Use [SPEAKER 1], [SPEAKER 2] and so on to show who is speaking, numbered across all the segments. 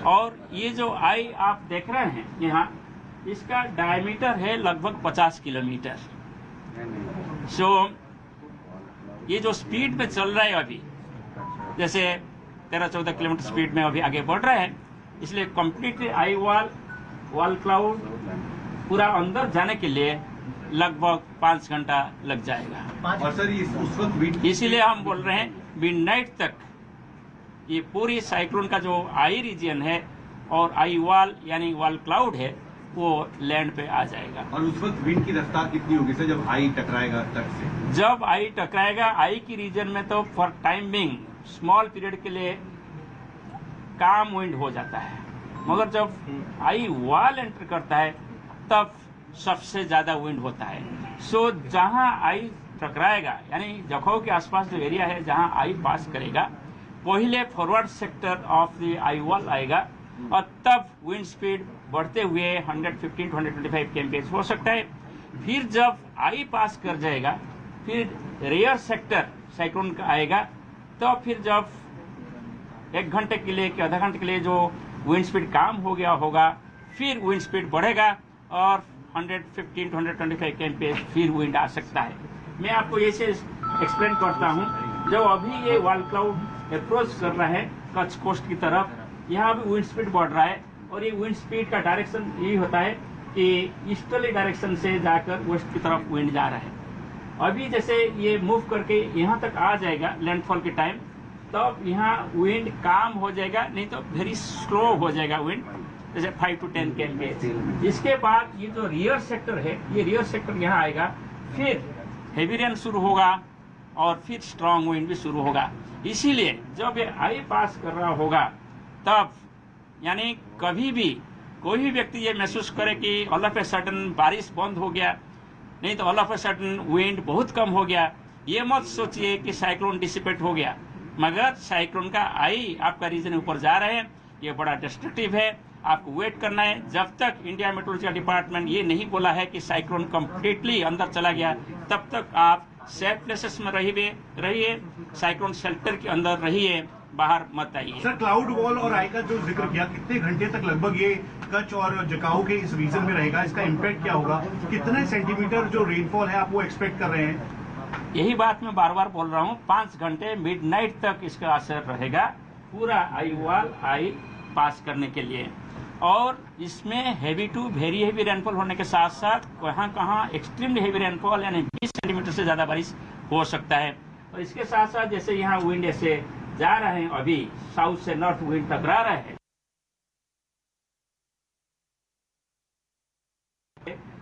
[SPEAKER 1] और ये जो आई आप देख रहे हैं यहाँ, इसका डायमीटर है लगभग 50 किलोमीटर। सो ये जो स्पीड में चल रहा है अभी, जैसे 13-14 किलोमीटर स्पीड में अभी आगे बढ़ रहा है, इसलिए कंप्लीटली आई वॉल क्लाउड पूरा अंदर जाने के लिए लगभग 5 घंटा लग जाएगा।
[SPEAKER 2] और सर उस वक्त
[SPEAKER 1] इसीलिए हम बोल रहे हैं मिडनाइट तक ये पूरी साइक्लोन का जो आई रीजन है और आई वॉल यानी वॉल क्लाउड है वो लैंड पे आ जाएगा।
[SPEAKER 2] और उस वक्त विंड की रफ्तार कितनी होगी सर जब आई टकराएगा तट से?
[SPEAKER 1] जब आई टकराएगा, आई की रीजन में तो for time being small period के लिए काम विंड हो जाता है, मगर जब आई वॉल एंटर करता है तब सबसे ज्यादा विंड होता है। सो जहां आई टकराएगा यानी जखौ के आसपास जो एरिया है जहां आई पास करेगा, पहले forward sector of the eye wall आएगा और तब विंड स्पीड बढ़ते हुए 115 to 125 kmph हो सकता है। फिर जब आई पास कर जाएगा, फिर रेयर सेक्टर साइक्लोन का आएगा, तो फिर जब 1 घंटे के लिए कि आधा घंटे के लिए जो विंड स्पीड कम हो गया होगा, फिर विंड स्पीड बढ़ेगा और 115 to 125 kmph फिर विंड आ सकता है। मैं आपको ये से एक्सप्लेन करता हूँ। जब अभी ये वॉल क्लाउड अप्रोच कर रहा है कच्छ कोस्ट की तरफ, यहाँ भी विंड स्पीड बढ़ रहा है और ये विंड स्पीड का डायरेक्शन यही होता है कि ईस्टर्ली डायरेक्शन से जाकर वेस्ट की तरफ विंड जा रहा है। अभी जैसे ये मूव करके यहाँ तक आ जाएगा लैंडफॉल के टाइम, तब यहाँ विंड काम हो जाएगा, नहीं तो वेरी स्लो हो जाएगा विंड, जैसे 5 to 10 kmph। इसके बाद ये जो रियर सेक्टर है, ये रियर सेक्टर यहाँ आएगा, फिर हेवी रेन शुरू होगा और फिर स्ट्रॉन्ग विंड भी शुरू होगा। इसीलिए जब ये आई पास कर रहा होगा तब यानी कभी भी कोई भी व्यक्ति ये महसूस करे कि ऑल ऑफ ए सडन बारिश बंद हो गया, नहीं तो all of a sudden wind बहुत कम हो गया, ये मत सोचिए कि साइक्लोन डिसिपेट हो गया। मगर साइक्लोन का आई आपका रीजन ऊपर जा रहे हैं, ये बड़ा डिस्ट्रक्टिव है। आपको वेट करना है जब तक इंडिया मेट्रोलॉजिकल डिपार्टमेंट ये नहीं बोला है कि साइक्लोन कंप्लीटली अंदर चला गया, तब तक आप सेफ प्लेसेस में रहिए, साइक्लोन शेल्टर के अंदर रहिए, बाहर मत आइए।
[SPEAKER 3] सर क्लाउड वॉल और आई का जो जिक्र किया, कितने घंटे तक लगभग ये कच्छ और जखाऊ के इस रीजन में रहेगा, इसका इम्पैक्ट क्या होगा, कितने सेंटीमीटर जो रेनफॉल है आप वो एक्सपेक्ट कर रहे हैं?
[SPEAKER 1] यही बात मैं बार बार बोल रहा हूँ, 5 घंटे मिडनाइट तक इसका असर रहेगा पूरा आई वॉल आई पास करने के लिए। और इसमें heavy to very heavy rainfall होने के साथ साथ कहाँ एक्सट्रीमली हेवी रेनफॉल यानी 20 सेंटीमीटर से ज्यादा बारिश हो सकता है। और इसके साथ साथ जैसे यहाँ विंड ऐसे जा रहे हैं, अभी साउथ से नॉर्थ विंड टकरा रहे हैं,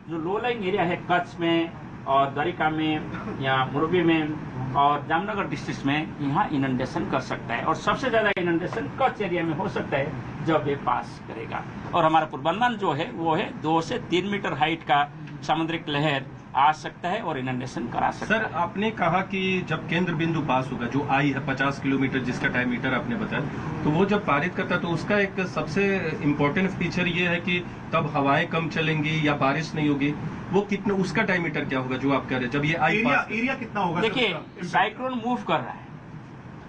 [SPEAKER 1] जो लो लाइंग एरिया है कच्छ में और द्वारिका में या मोरबी में और जामनगर डिस्ट्रिक्ट में, यहाँ इनंडेशन कर सकता है। और सबसे ज्यादा इनंडेशन कच्छ एरिया में हो सकता है जब ये पास करेगा। और हमारा पूर्वानुमान जो है वो है 2 से 3 मीटर हाइट का सामुद्रिक लहर आ सकता है और इनंडेशन करा सकता है।
[SPEAKER 4] सर आपने कहा कि जब केंद्र बिंदु पास होगा, जो आई है 50 किलोमीटर जिसका डायमीटर आपने बताया, तो वो जब पारित करता है तो उसका एक सबसे इम्पोर्टेंट फीचर ये है कि तब हवाएं कम चलेंगी या बारिश नहीं होगी। वो कितना, उसका डायमीटर क्या होगा जो आप कह रहे हैं जब ये आई
[SPEAKER 3] एरिया कितना होगा?
[SPEAKER 1] देखिए साइक्लोन मूव कर रहा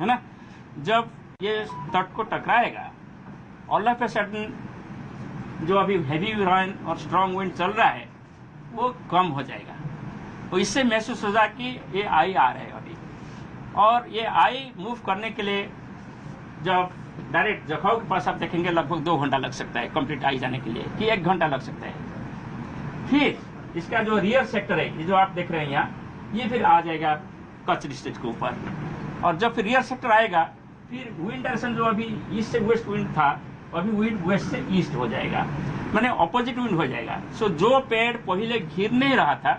[SPEAKER 1] है ना, जब ये तट को टकराएगा, ऑल ऑफ ए सडन जो अभी हेवी रेन और स्ट्रॉन्ग विंड चल रहा है वो कम हो जाएगा। तो इससे महसूस होगा कि ये आई आ रहे हैं अभी, और ये आई मूव करने के लिए जब डायरेक्ट जखाऊ के पास आप देखेंगे लगभग 2 घंटा लग सकता है कंप्लीट आई जाने के लिए, कि 1 घंटा लग सकता है। फिर इसका जो रियर सेक्टर है, ये जो आप देख रहे हैं यहाँ, ये फिर आ जाएगा कच्छ डिस्ट्रिक्ट के ऊपर। और जब फिर रियर सेक्टर आएगा, फिर विंड डायरेक्शन जो अभी ईस्ट से वेस्ट विंड था, अभी विंड वेस्ट से ईस्ट हो जाएगा, माने ऑपोजिट विंड हो जाएगा। सो जो पेड़ पहले घिर नहीं रहा था,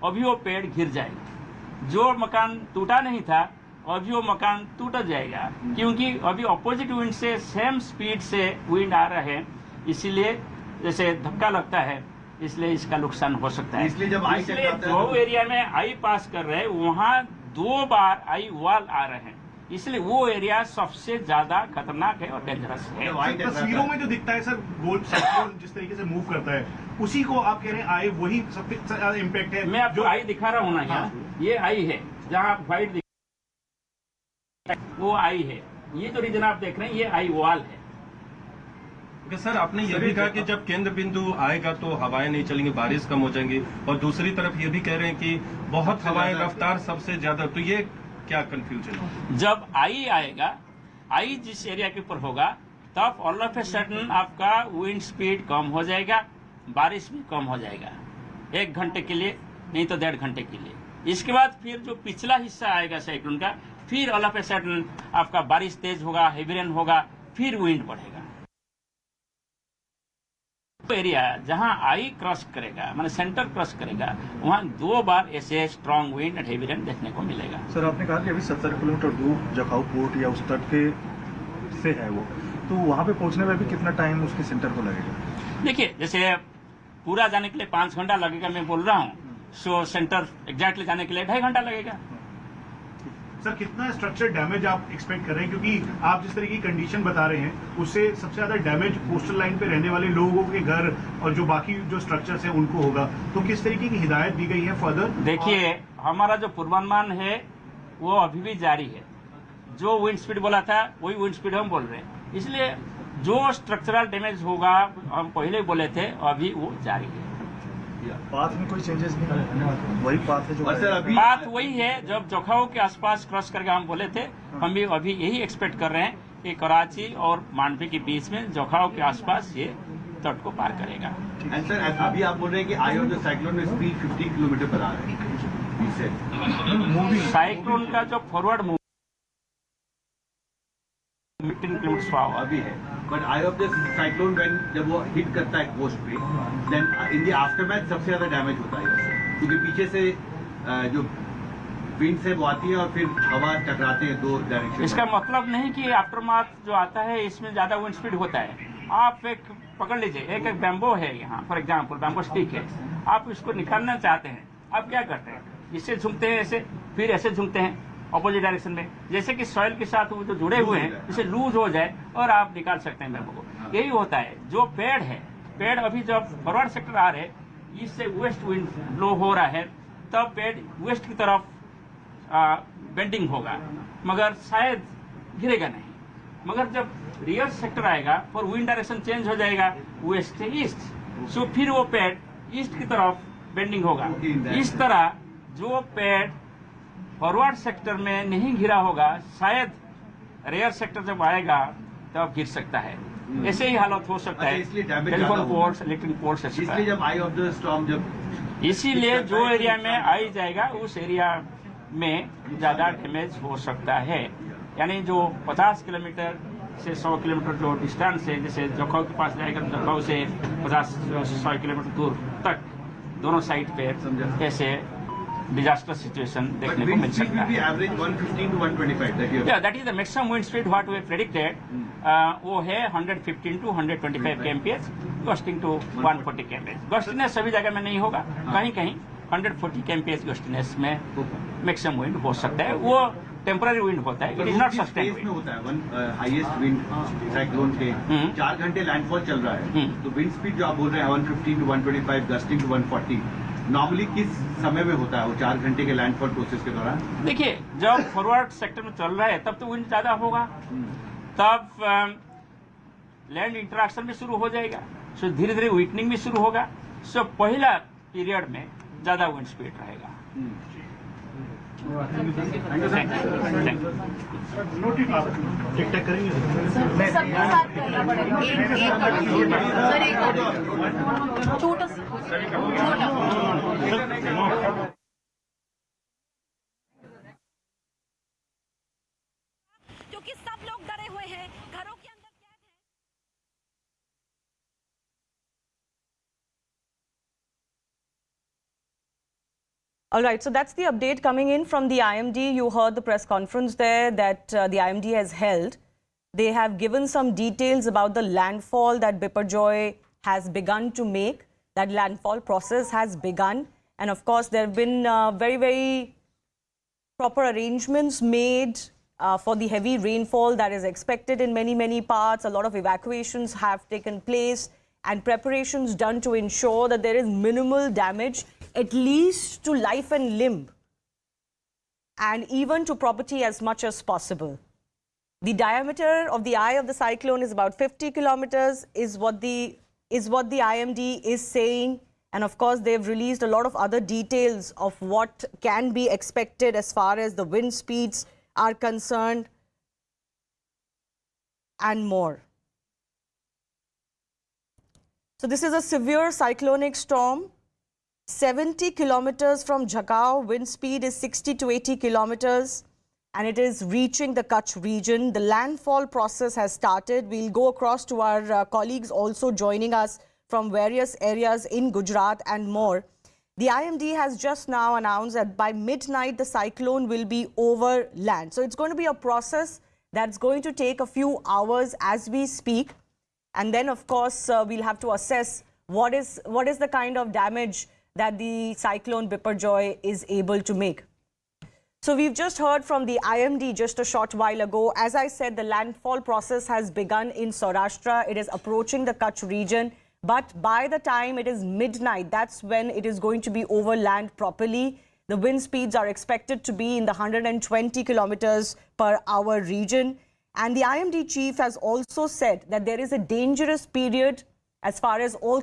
[SPEAKER 1] अभी वो पेड़ घिर जाएगा। जो मकान टूटा नहीं था, अभी वो मकान टूट जाएगा, क्योंकि अभी ऑपोजिट विंड से सेम स्पीड से विंड आ रहे हैं, इसीलिए जैसे धक्का लगता है, इसलिए इसका नुकसान हो सकता है।
[SPEAKER 2] इसलिए जब आई
[SPEAKER 1] जो एरिया में आई पास कर रहे हैं वहाँ 2 बार आई वॉल आ रहे हैं, इसलिए वो एरिया सबसे ज्यादा खतरनाक है और डेंजरस है।
[SPEAKER 3] तस्वीरों में जो दिखता है सर, गोल साइक्लोन जिस तरीके से मूव करता है, उसी को आप कह रहे हैं आई वही सबसे ज्यादा इम्पैक्ट है।
[SPEAKER 1] मैं आपको आई दिखा रहा हूँ ना यहाँ, ये आई है जहाँ आप व्हाइट दिख, वो आई है। ये जो रीजन आप देख रहे हैं ये आई वॉल है,
[SPEAKER 4] क्योंकि सर आपने ये भी कहा कि जब केंद्र बिंदु आएगा तो हवाएं नहीं चलेंगी, बारिश कम हो जाएंगी, और दूसरी तरफ ये भी कह रहे हैं कि बहुत हवाएं रफ्तार सबसे ज्यादा, तो ये क्या कंफ्यूजन है?
[SPEAKER 1] जब आई आएगा, आई जिस एरिया के ऊपर होगा तब ऑल ऑफ ए सडन आपका विंड स्पीड कम हो जाएगा, बारिश भी कम हो जाएगा 1 घंटे के लिए, नहीं तो 1.5 घंटे के लिए। इसके बाद फिर जो पिछला हिस्सा आएगा साइक्लोन का, फिर ऑल ऑफ ए सडन आपका बारिश तेज होगा, हेवी रेन होगा, फिर विंड बढ़ेगा। एरिया जहां आई क्रॉस करेगा, माने सेंटर क्रॉस करेगा, वहां 2 बार ऐसे strong wind and heavy rain देखने को मिलेगा।
[SPEAKER 5] सर आपने कहा कि अभी 70 किलोमीटर दूर जखाऊ पोर्ट या उस तट के से है वो, तो वहां पे पहुंचने में भी कितना टाइम उसके सेंटर को लगेगा?
[SPEAKER 1] देखिए, जैसे पूरा जाने के लिए 5 घंटा लगेगा मैं बोल रहा हूँ, सो सेंटर एग्जैक्टली जाने के लिए 2.5 घंटा लगेगा।
[SPEAKER 3] सर कितना स्ट्रक्चर डैमेज आप एक्सपेक्ट कर रहे हैं, क्योंकि आप जिस तरह की कंडीशन बता रहे हैं उससे सबसे ज्यादा डैमेज कोस्टल लाइन पे रहने वाले लोगों के घर और जो बाकी जो स्ट्रक्चर्स हैं उनको होगा, तो किस तरीके की हिदायत दी गई है फर्दर?
[SPEAKER 1] देखिए, हमारा जो पूर्वानुमान है वो अभी भी जारी है। जो विंड स्पीड बोला था वही विंड स्पीड हम बोल रहे हैं, इसलिए जो स्ट्रक्चरल डैमेज होगा हम पहले बोले थे, अभी वो जारी है।
[SPEAKER 5] पाथ में कोई चेंजेस नहीं है, वही पाथ है जो
[SPEAKER 2] और सर अभी
[SPEAKER 1] बात वही है जब जखाऊ के आसपास क्रॉस करके हम बोले थे, हम भी अभी यही एक्सपेक्ट कर रहे हैं कि कराची और मांडवी के बीच में जखाऊ के आसपास ये तट को पार करेगा।
[SPEAKER 2] एंड सर अभी आप बोल रहे हैं कि आई ऑफ द साइक्लोन में स्पीड 50 किलोमीटर पर आ रहा है।
[SPEAKER 1] साइक्लोन का जो forward move 15 kilometre per hour
[SPEAKER 2] अभी है, but I of the cyclone when जब वो हिट करता है कोस्ट पे, देन इन द आफ्टरमैथ सबसे ज्यादा डैमेज होता है इससे, क्योंकि पीछे से जो विंड से वो आती है और फिर हवा टकराते हैं 2 डायरेक्शन।
[SPEAKER 1] इसका मतलब नहीं कि आफ्टरमाथ जो आता है इसमें ज्यादा विंड स्पीड होता है। आप एक पकड़ लीजिए, एक बैम्बो है यहाँ फॉर एग्जाम्पल, बैम्बो स्टिक है, आप इसको निकालना चाहते हैं, आप क्या करते हैं, इससे झुकते हैं ऐसे, फिर ऐसे झुकते हैं ऑपोजिट डायरेक्शन में, जैसे कि सॉइल के साथ वो जो जुड़े हुए हैं इसे लूज हो जाए और आप निकाल सकते हैं बैम्बो को। यही होता है। जो पेड़ है, पेड़ अभी जब फॉरवर्ड सेक्टर आ रहे, इससे वेस्ट विंड ब्लो हो रहा है, तब पेड़ वेस्ट की तरफ बेंडिंग होगा, मगर शायद गिरेगा नहीं। मगर जब रियर सेक्टर आएगा और विंड डायरेक्शन चेंज हो जाएगा वेस्ट से ईस्ट, सो फिर वो पेड़ ईस्ट की तरफ बेंडिंग होगा। इस तरह जो पेड़ फॉरवर्ड सेक्टर में नहीं घिरा होगा, शायद रेयर सेक्टर जब आएगा तब गिर सकता है। ऐसे ही हालत हो सकता है टेलीफोन पोल्स, इलेक्ट्रिक पोल्स,
[SPEAKER 2] इसलिए जब आई ऑफ द स्टॉर्म जब
[SPEAKER 1] इसीलिए जो एरिया में आई जाएगा उस एरिया में ज्यादा डैमेज हो सकता है। यानी जो 50 किलोमीटर से 100 किलोमीटर जो डिस्टेंस है, जैसे जखाऊ के पास जाएगा, जखाऊ से 50-100 किलोमीटर दूर तक दोनों साइड पे ऐसे डिजास्टर सिचुएशन देखने को मिल सकता है।
[SPEAKER 2] Average 115 to 125
[SPEAKER 1] that is the maximum wind speed what we predicted. वो है 115 to 125 kmph, gusting to 140 kmph। Gustiness सभी जगह में नहीं होगा, कहीं कहीं 140 kmph गस्टिनेस में मैक्सिमम विंड हो सकता है। वो टेम्पररी विंड होता है, it is not sustain wind.
[SPEAKER 2] होता है हाईएस्ट विंड साइक्लोन के 4 घंटे लैंडफॉल चल रहा है, तो विंड स्पीड जो आप बोल रहे हैं 115 to 125, गस्टिंग टू 140, नॉर्मली किस समय में होता है वो 4 घंटे के लैंडफॉल प्रोसेस के दौरान?
[SPEAKER 1] देखिए, जब फॉरवर्ड सेक्टर में चल रहा है तब तो विंड ज्यादा होगा, तब लैंड इंटरेक्शन भी शुरू हो जाएगा, सो धीरे धीरे वीकनिंग भी शुरू होगा। सो पहला पीरियड में ज्यादा विंड स्पीड रहेगा।
[SPEAKER 3] टिक टैक करेंगे
[SPEAKER 6] सबके साथ करना पड़ेगा। एक छोटा क्योंकि सब लोग डरे हुए हैं, घरों के अंदर कैद हैं।
[SPEAKER 7] All right, so that's the update coming in from the IMD. You heard the press conference there that the IMD has held. They have given some details about the landfall that Biparjoy has begun to make. That landfall process has begun. And of course, there have been very, very proper arrangements made for the heavy rainfall that is expected in many, many parts. A lot of evacuations have taken place and preparations done to ensure that there is minimal damage, at least to life and limb, and even to property as much as possible. The diameter of the eye of the cyclone is about 50 kilometers, is what the IMD is saying. And of course, they've released a lot of other details of what can be expected as far as the wind speeds are concerned and more. So this is a severe cyclonic storm. 70 kilometers from Jakhau, wind speed is 60 to 80 kilometers. And it is reaching the Kutch region. The landfall process has started. We'll go across to our colleagues also joining us from various areas in Gujarat and more. The IMD has just now announced that by midnight, the cyclone will be over land. So it's going to be a process that's going to take a few hours as we speak. And then, of course, we'll have to assess what is the kind of damage that the Cyclone Biparjoy is able to make. So we've just heard from the IMD just a short while ago. As I said, the landfall process has begun in Saurashtra. It is approaching the Kutch region. But by the time it is midnight, that's when it is going to be over land properly. The wind speeds are expected to be in the 120 kilometers per hour region. And the IMD chief has also said that there is a dangerous period as far as all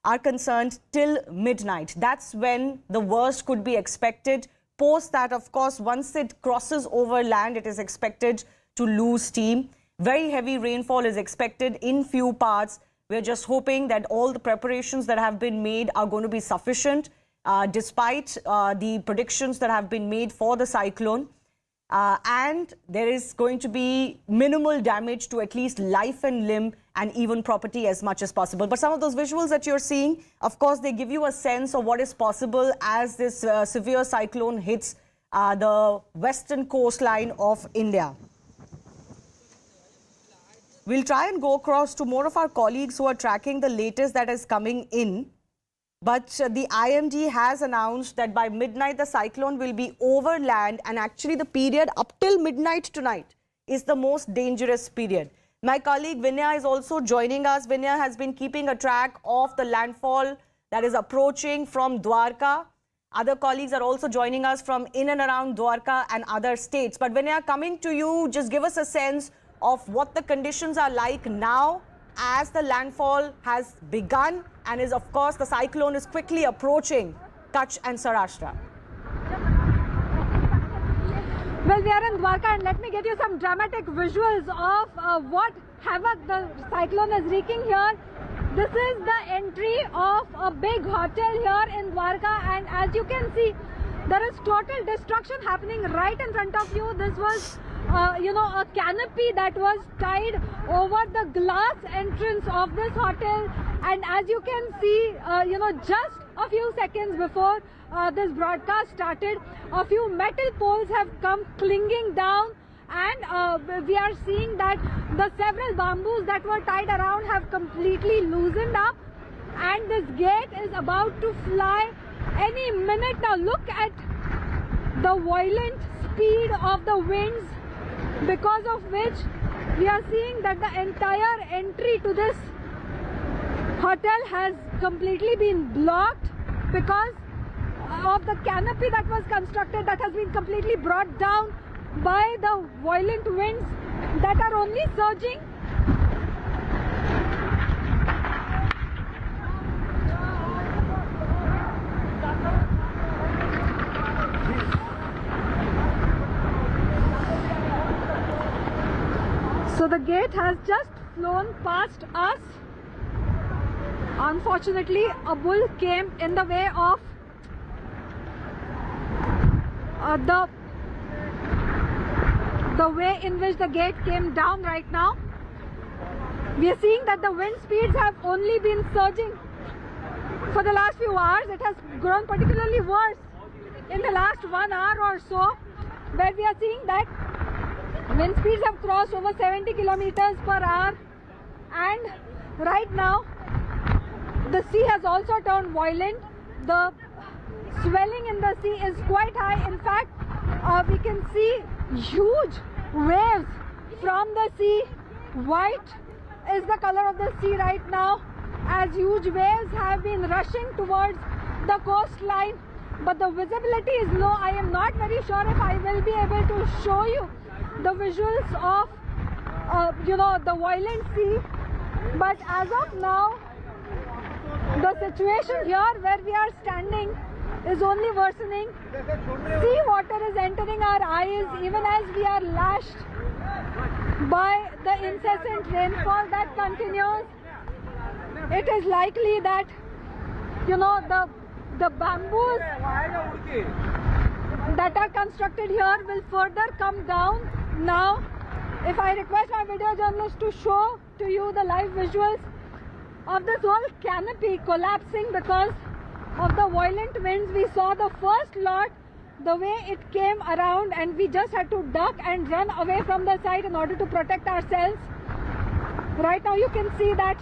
[SPEAKER 7] are concerned till midnight. That's when the worst could be expected. Post that, of course, once it crosses over land, it is expected to lose steam. Very heavy rainfall is expected in few parts. We're just hoping that all the preparations that have been made are going to be sufficient, despite the predictions that have been made for the cyclone. And there is going to be minimal damage to at least life and limb and even property as much as possible. But some of those visuals that you're seeing, of course, they give you a sense of what is possible as this severe cyclone hits the western coastline of India. We'll try and go across to more of our colleagues who are tracking the latest that is coming in. But the IMD has announced that by midnight, the cyclone will be over land, and actually the period up till midnight tonight is the most dangerous period. My colleague Vinaya is also joining us. Vinaya has been keeping a track of the landfall that is approaching from Dwarka. Other colleagues are also joining us from in and around Dwarka and other states. But Vinaya, coming to you, just give us a sense of what the conditions are like now as the landfall has begun and is, of course, the cyclone is quickly approaching Kutch and Saurashtra.
[SPEAKER 6] Well, we are in Dwarka, and let me get you some dramatic visuals of what havoc the cyclone is wreaking here. This is the entry of a big hotel here in Dwarka, and as you can see, there is total destruction happening right in front of you. This was a canopy that was tied over the glass entrance of this hotel, and as you can see, just a few seconds before this broadcast started, a few metal poles have come clinging down, and we are seeing that the several bamboos that were tied around have completely loosened up, and this gate is about to fly any minute. Now look at the violent speed of the winds, because of which we are seeing that the entire entry to this hotel has completely been blocked because of the canopy that was constructed, that has been completely brought down by the violent winds that are only surging. So the gate has just flown past us. Unfortunately, a bull came in the way of the way in which the gate came down right now. We are seeing that the wind speeds have only been surging for the last few hours. It has grown particularly worse in the last 1 hour or so, where we are seeing that wind speeds have crossed over 70 kilometers per hour, and right now the sea has also turned violent. The swelling in the sea is quite high. In fact, we can see huge waves from the sea. White is the color of the sea right now, as huge waves have been rushing towards the coastline, but the visibility is low. I am not very sure if I will be able to show you the visuals of the violent sea. But as of now, the situation here where we are standing is only worsening. Sea water is entering our eyes even as we are lashed by the incessant rainfall that continues. It is likely that the bamboos that are constructed here will further come down. Now, if I request my video journalist to show to you the live visuals of this whole canopy collapsing because of the violent winds. We saw the first lot, the way it came around, and we just had to duck and run away from the side in order to protect ourselves. Right now you can see that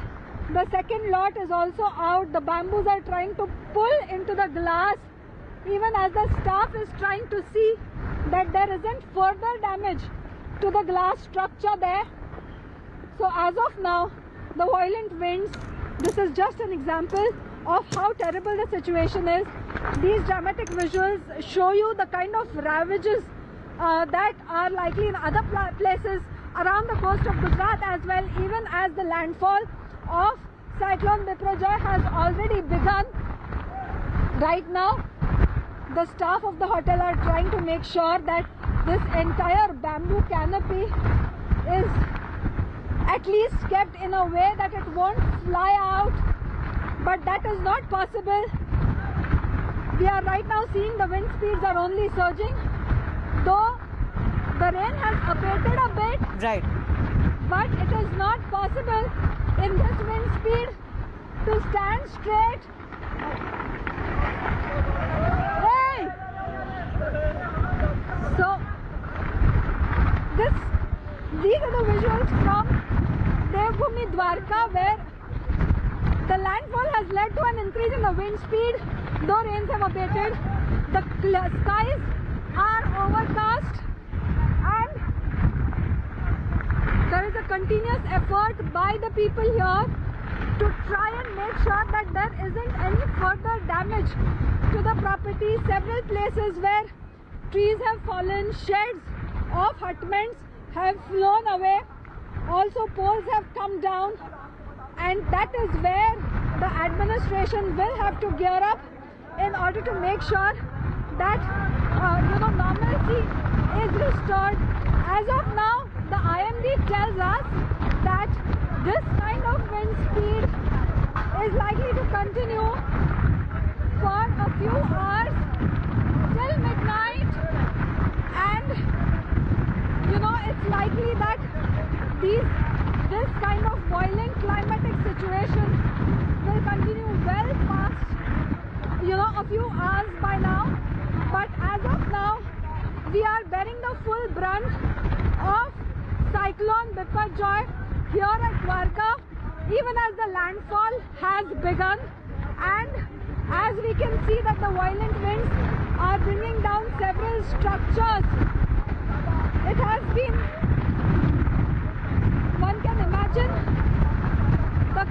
[SPEAKER 6] the second lot is also out. The bamboos are trying to pull into the glass, even as the staff is trying to see that there isn't further damage to the glass structure there. So as of now, the violent winds, this is just an example of how terrible the situation is. These dramatic visuals show you the kind of ravages that are likely in other places around the coast of Gujarat as well, even as the landfall of Cyclone Biparjoy has already begun. Right now, the staff of the hotel are trying to make sure that this entire bamboo canopy is at least kept in a way that it won't fly out, but that is not possible. We are right now seeing the wind speeds are only surging, though the rain has abated a bit.
[SPEAKER 7] Right.
[SPEAKER 6] But it is not possible in this wind speed to stand straight. Hey! So, these are the visuals from Devbhoomi Dwarka, where the landfall has led to an increase in the wind speed, though rains have abated. The skies are overcast, and there is a continuous effort by the people here to try and make sure that there isn't any further damage to the property. Several places where trees have fallen, sheds of hutments have flown away, also poles have come down, and that is where the administration will have to gear up in order to make sure that normalcy is restored. As of now, the IMD tells us that this kind of wind speed is likely to continue for a few hours till midnight, and it's likely that this kind of violent climatic situation will continue well past a few hours by now. But as of now, we are bearing the full brunt of Cyclone Biparjoy here at Dwarka, even as the landfall has begun, and as we can see that the violent winds are bringing down several structures. It has been, one can imagine the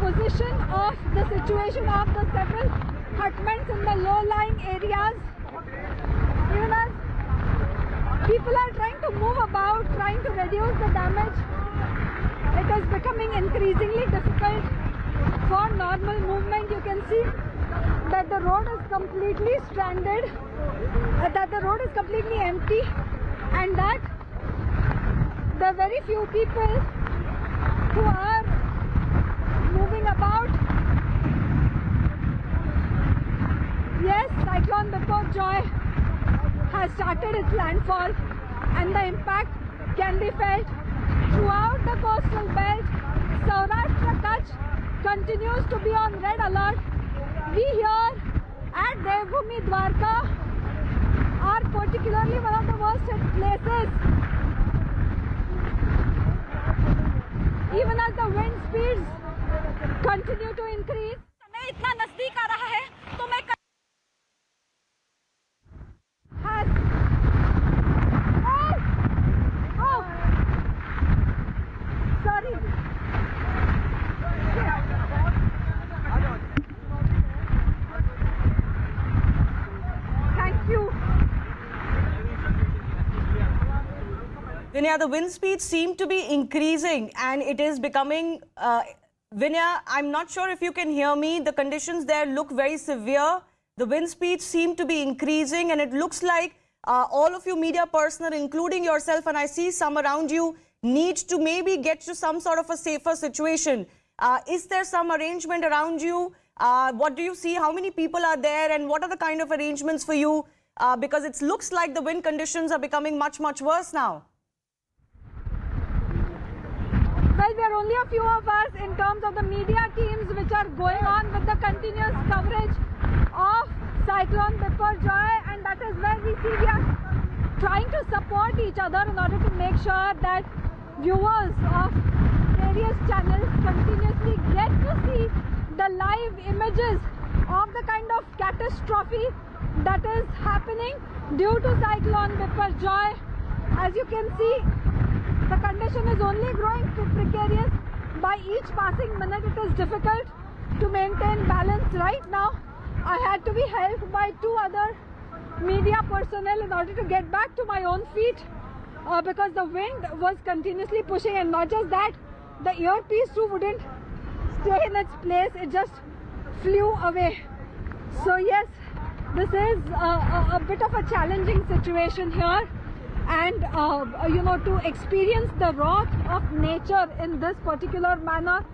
[SPEAKER 6] position of the situation of the several hutments in the low-lying areas. Even as people are trying to move about, trying to reduce the damage, it is becoming increasingly difficult for normal movement. You can see that the road is completely stranded, that the road is completely empty, and that the very few people who are moving about. Yes, Cyclone Biparjoy has started its landfall, and the impact can be felt throughout the coastal belt. Saurashtra-Kutch continues to be on red alert. We here at Devbhoomi Dwarka are particularly one of the worst hit places. Even as the wind speeds continue to increase. समय इतना नजदीक आ रहा है तो मैं sorry. Thank you.
[SPEAKER 7] Vinaya, the wind speeds seem to be increasing and it is becoming... Vinaya, I'm not sure if you can hear me. The conditions there look very severe. The wind speeds seem to be increasing and it looks like all of you media personnel, including yourself, and I see some around you, need to maybe get to some sort of a safer situation. Is there some arrangement around you? What do you see? How many people are there and what are the kind of arrangements for you? Because it looks like the wind conditions are becoming much, much worse now.
[SPEAKER 6] Well, there are only a few of us in terms of the media teams which are going on with the continuous coverage of Cyclone Biparjoy, and that is where we see we are trying to support each other in order to make sure that viewers of various channels continuously get to see the live images of the kind of catastrophe that is happening due to Cyclone Biparjoy. As you can see, the condition is only growing precarious. By each passing minute, it is difficult to maintain balance. Right now, I had to be helped by two other media personnel in order to get back to my own feet because the wind was continuously pushing, and not just that, the earpiece too wouldn't stay in its place, it just flew away. So yes, this is a bit of a challenging situation here, and you know, to experience the wrath of nature in this particular manner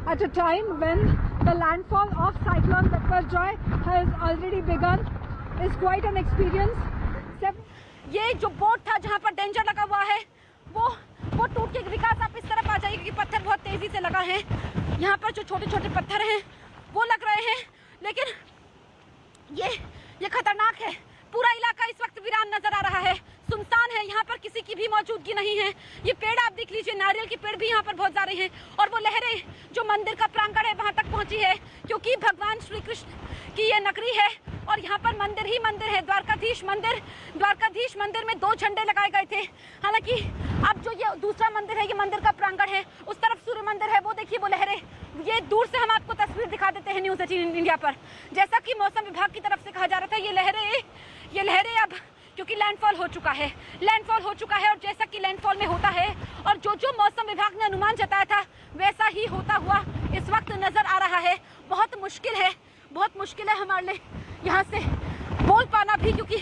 [SPEAKER 6] at a time when the landfall of Cyclone Biparjoy has already begun is quite an experience.
[SPEAKER 8] ये जो boat था जहाँ पर danger लगा हुआ है वो टूट के विकास आप इस तरफ आ जाइए क्योंकि पत्थर बहुत तेजी से लगा है। यहाँ पर जो छोटे छोटे पत्थर हैं वो लग रहे हैं, लेकिन ये खतरनाक है। पूरा इलाका इस वक्त वीरान नजर आ रहा है, सुनसान है, यहाँ पर किसी की भी मौजूदगी नहीं है। ये पेड़ आप देख लीजिए, नारियल के पेड़ भी यहाँ पर बहुत सारे हैं, और वो लहरें जो मंदिर का प्रांगण है वहाँ तक पहुँची है, क्योंकि भगवान श्री कृष्ण की ये नगरी है और यहाँ पर मंदिर ही मंदिर है। द्वारकाधीश मंदिर में 2 झंडे लगाए गए थे। हालांकि अब जो ये दूसरा मंदिर है, ये मंदिर का प्रांगण है, उस तरफ सूर्य मंदिर है, वो देखिए वो लहरें। ये दूर से हम आपको तस्वीर दिखा देते हैं न्यूज़ 18 इंडिया पर। जैसा कि मौसम विभाग की तरफ से कहा जा रहा था, ये लहरें अब क्योंकि लैंडफॉल हो चुका है और जैसा कि लैंडफॉल में होता है और जो मौसम विभाग ने अनुमान जताया था वैसा ही होता हुआ इस वक्त नजर आ रहा है। बहुत मुश्किल है हमारे लिए यहाँ से बोल पाना भी, क्योंकि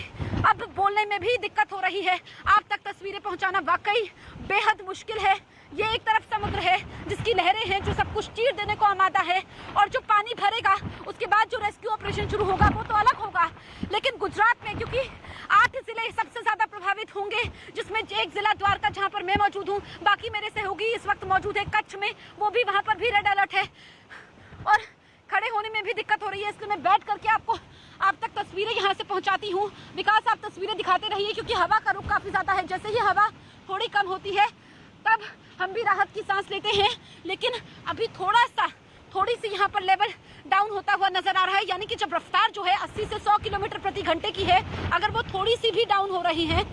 [SPEAKER 8] अब बोलने में भी दिक्कत हो रही है। आप तक तस्वीरें पहुँचाना वाकई बेहद मुश्किल है। ये एक तरफ समुद्र है जिसकी लहरें हैं जो सब कुछ चीर देने को आमादा है, और जो पानी भरेगा उसके बाद जो रेस्क्यू ऑपरेशन शुरू होगा वो तो अलग होगा। लेकिन गुजरात में क्योंकि 8 जिले सबसे ज्यादा प्रभावित होंगे, जिसमें एक जिला द्वारका जहां पर मैं मौजूद हूं, बाकी मेरे सहयोगी इस वक्त मौजूद है कच्छ में, वो भी वहां पर भी रेड अलर्ट है और खड़े होने में भी दिक्कत हो रही है। इसलिए मैं बैठ करके आप तक तस्वीरें यहाँ से पहुँचाती हूँ। विकास, आप तस्वीरें दिखाते रहिए क्योंकि हवा का रुख काफी ज्यादा है। जैसे ही हवा थोड़ी कम होती है तब हम भी राहत की सांस लेते हैं, लेकिन अभी थोड़ी सी यहाँ पर लेवल डाउन होता हुआ नजर आ रहा है। यानी कि जब रफ्तार जो है 80 से 100 किलोमीटर प्रति घंटे की है, अगर वो थोड़ी सी भी डाउन हो रही है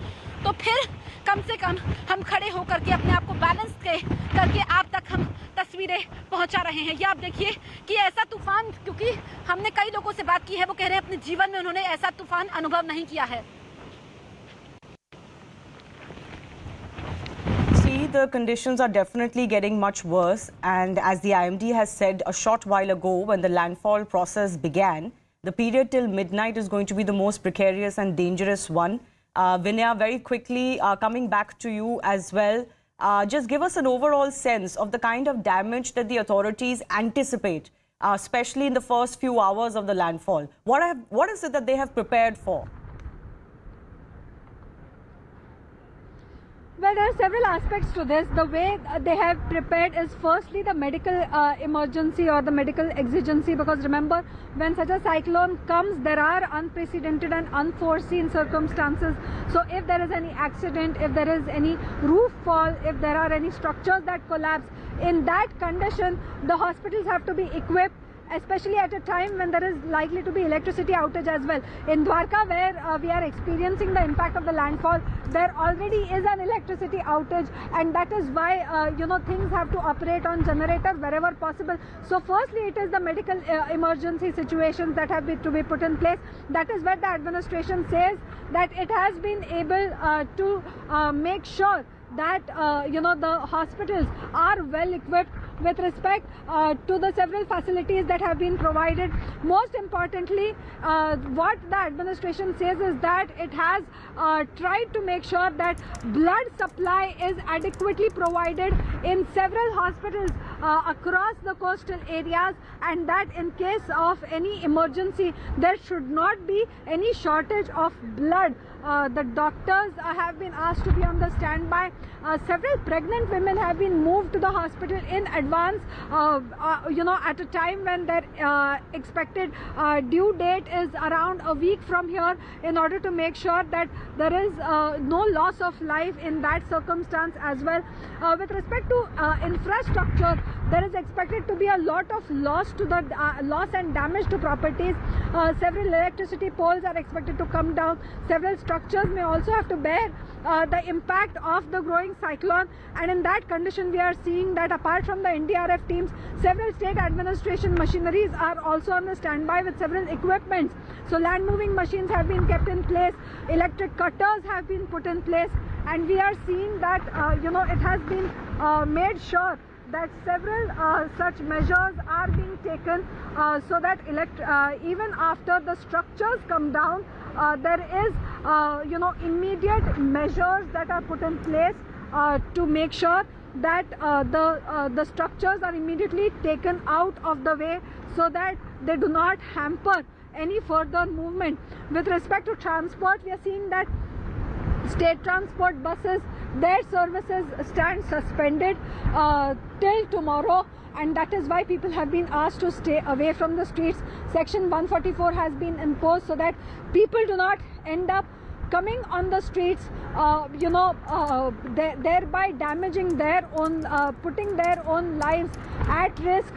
[SPEAKER 8] तो फिर कम से कम हम खड़े होकर के अपने आप को बैलेंस करके आप तक हम तस्वीरें पहुंचा रहे हैं। ये आप देखिए कि ऐसा तूफान, क्योंकि हमने कई लोगों से बात की है, वो कह रहे हैं अपने जीवन में उन्होंने ऐसा तूफान अनुभव नहीं किया है।
[SPEAKER 7] The conditions are definitely getting much worse, and as the IMD has said a short while ago, when the landfall process began, the period till midnight is going to be the most precarious and dangerous one. Vinaya, very quickly coming back to you as well, just give us an overall sense of the kind of damage that the authorities anticipate, especially in the first few hours of the landfall. What is it that they have prepared for?
[SPEAKER 6] Well, there are several aspects to this. The way they have prepared is firstly the medical emergency or the medical exigency, because remember, when such a cyclone comes, there are unprecedented and unforeseen circumstances. So if there is any accident, if there is any roof fall, if there are any structures that collapse, in that condition, the hospitals have to be equipped, especially at a time when there is likely to be electricity outage as well. In Dwarka, where we are experiencing the impact of the landfall, there already is an electricity outage, and that is why you know, things have to operate on generator wherever possible. So firstly, it is the medical emergency situations that have to be put in place. That is where the administration says that it has been able to make sure that the hospitals are well equipped with respect to the several facilities that have been provided. Most importantly, what the administration says is that it has tried to make sure that blood supply is adequately provided in several hospitals across the coastal areas, and that in case of any emergency there should not be any shortage of blood. The doctors have been asked to be on the standby. Several pregnant women have been moved to the hospital in advance, at a time when their expected due date is around a week from here, in order to make sure that there is no loss of life in that circumstance as well. With respect to infrastructure, there is expected to be a lot of loss and damage to properties. Several electricity poles are expected to come down. Several structures may also have to bear the impact of the growing cyclone, and in that condition we are seeing that apart from the NDRF teams, several state administration machineries are also on the standby with several equipments. So land moving machines have been kept in place, electric cutters have been put in place, and we are seeing that it has been made sure that several such measures are being taken so that even after the structures come down, there is immediate measures that are put in place to make sure that the structures are immediately taken out of the way so that they do not hamper any further movement. With respect to transport, we are seeing that state transport buses, their services stand suspended till tomorrow, and that is why people have been asked to stay away from the streets. Section 144 has been imposed so that people do not end up coming on the streets, thereby damaging their own, putting their own lives at risk.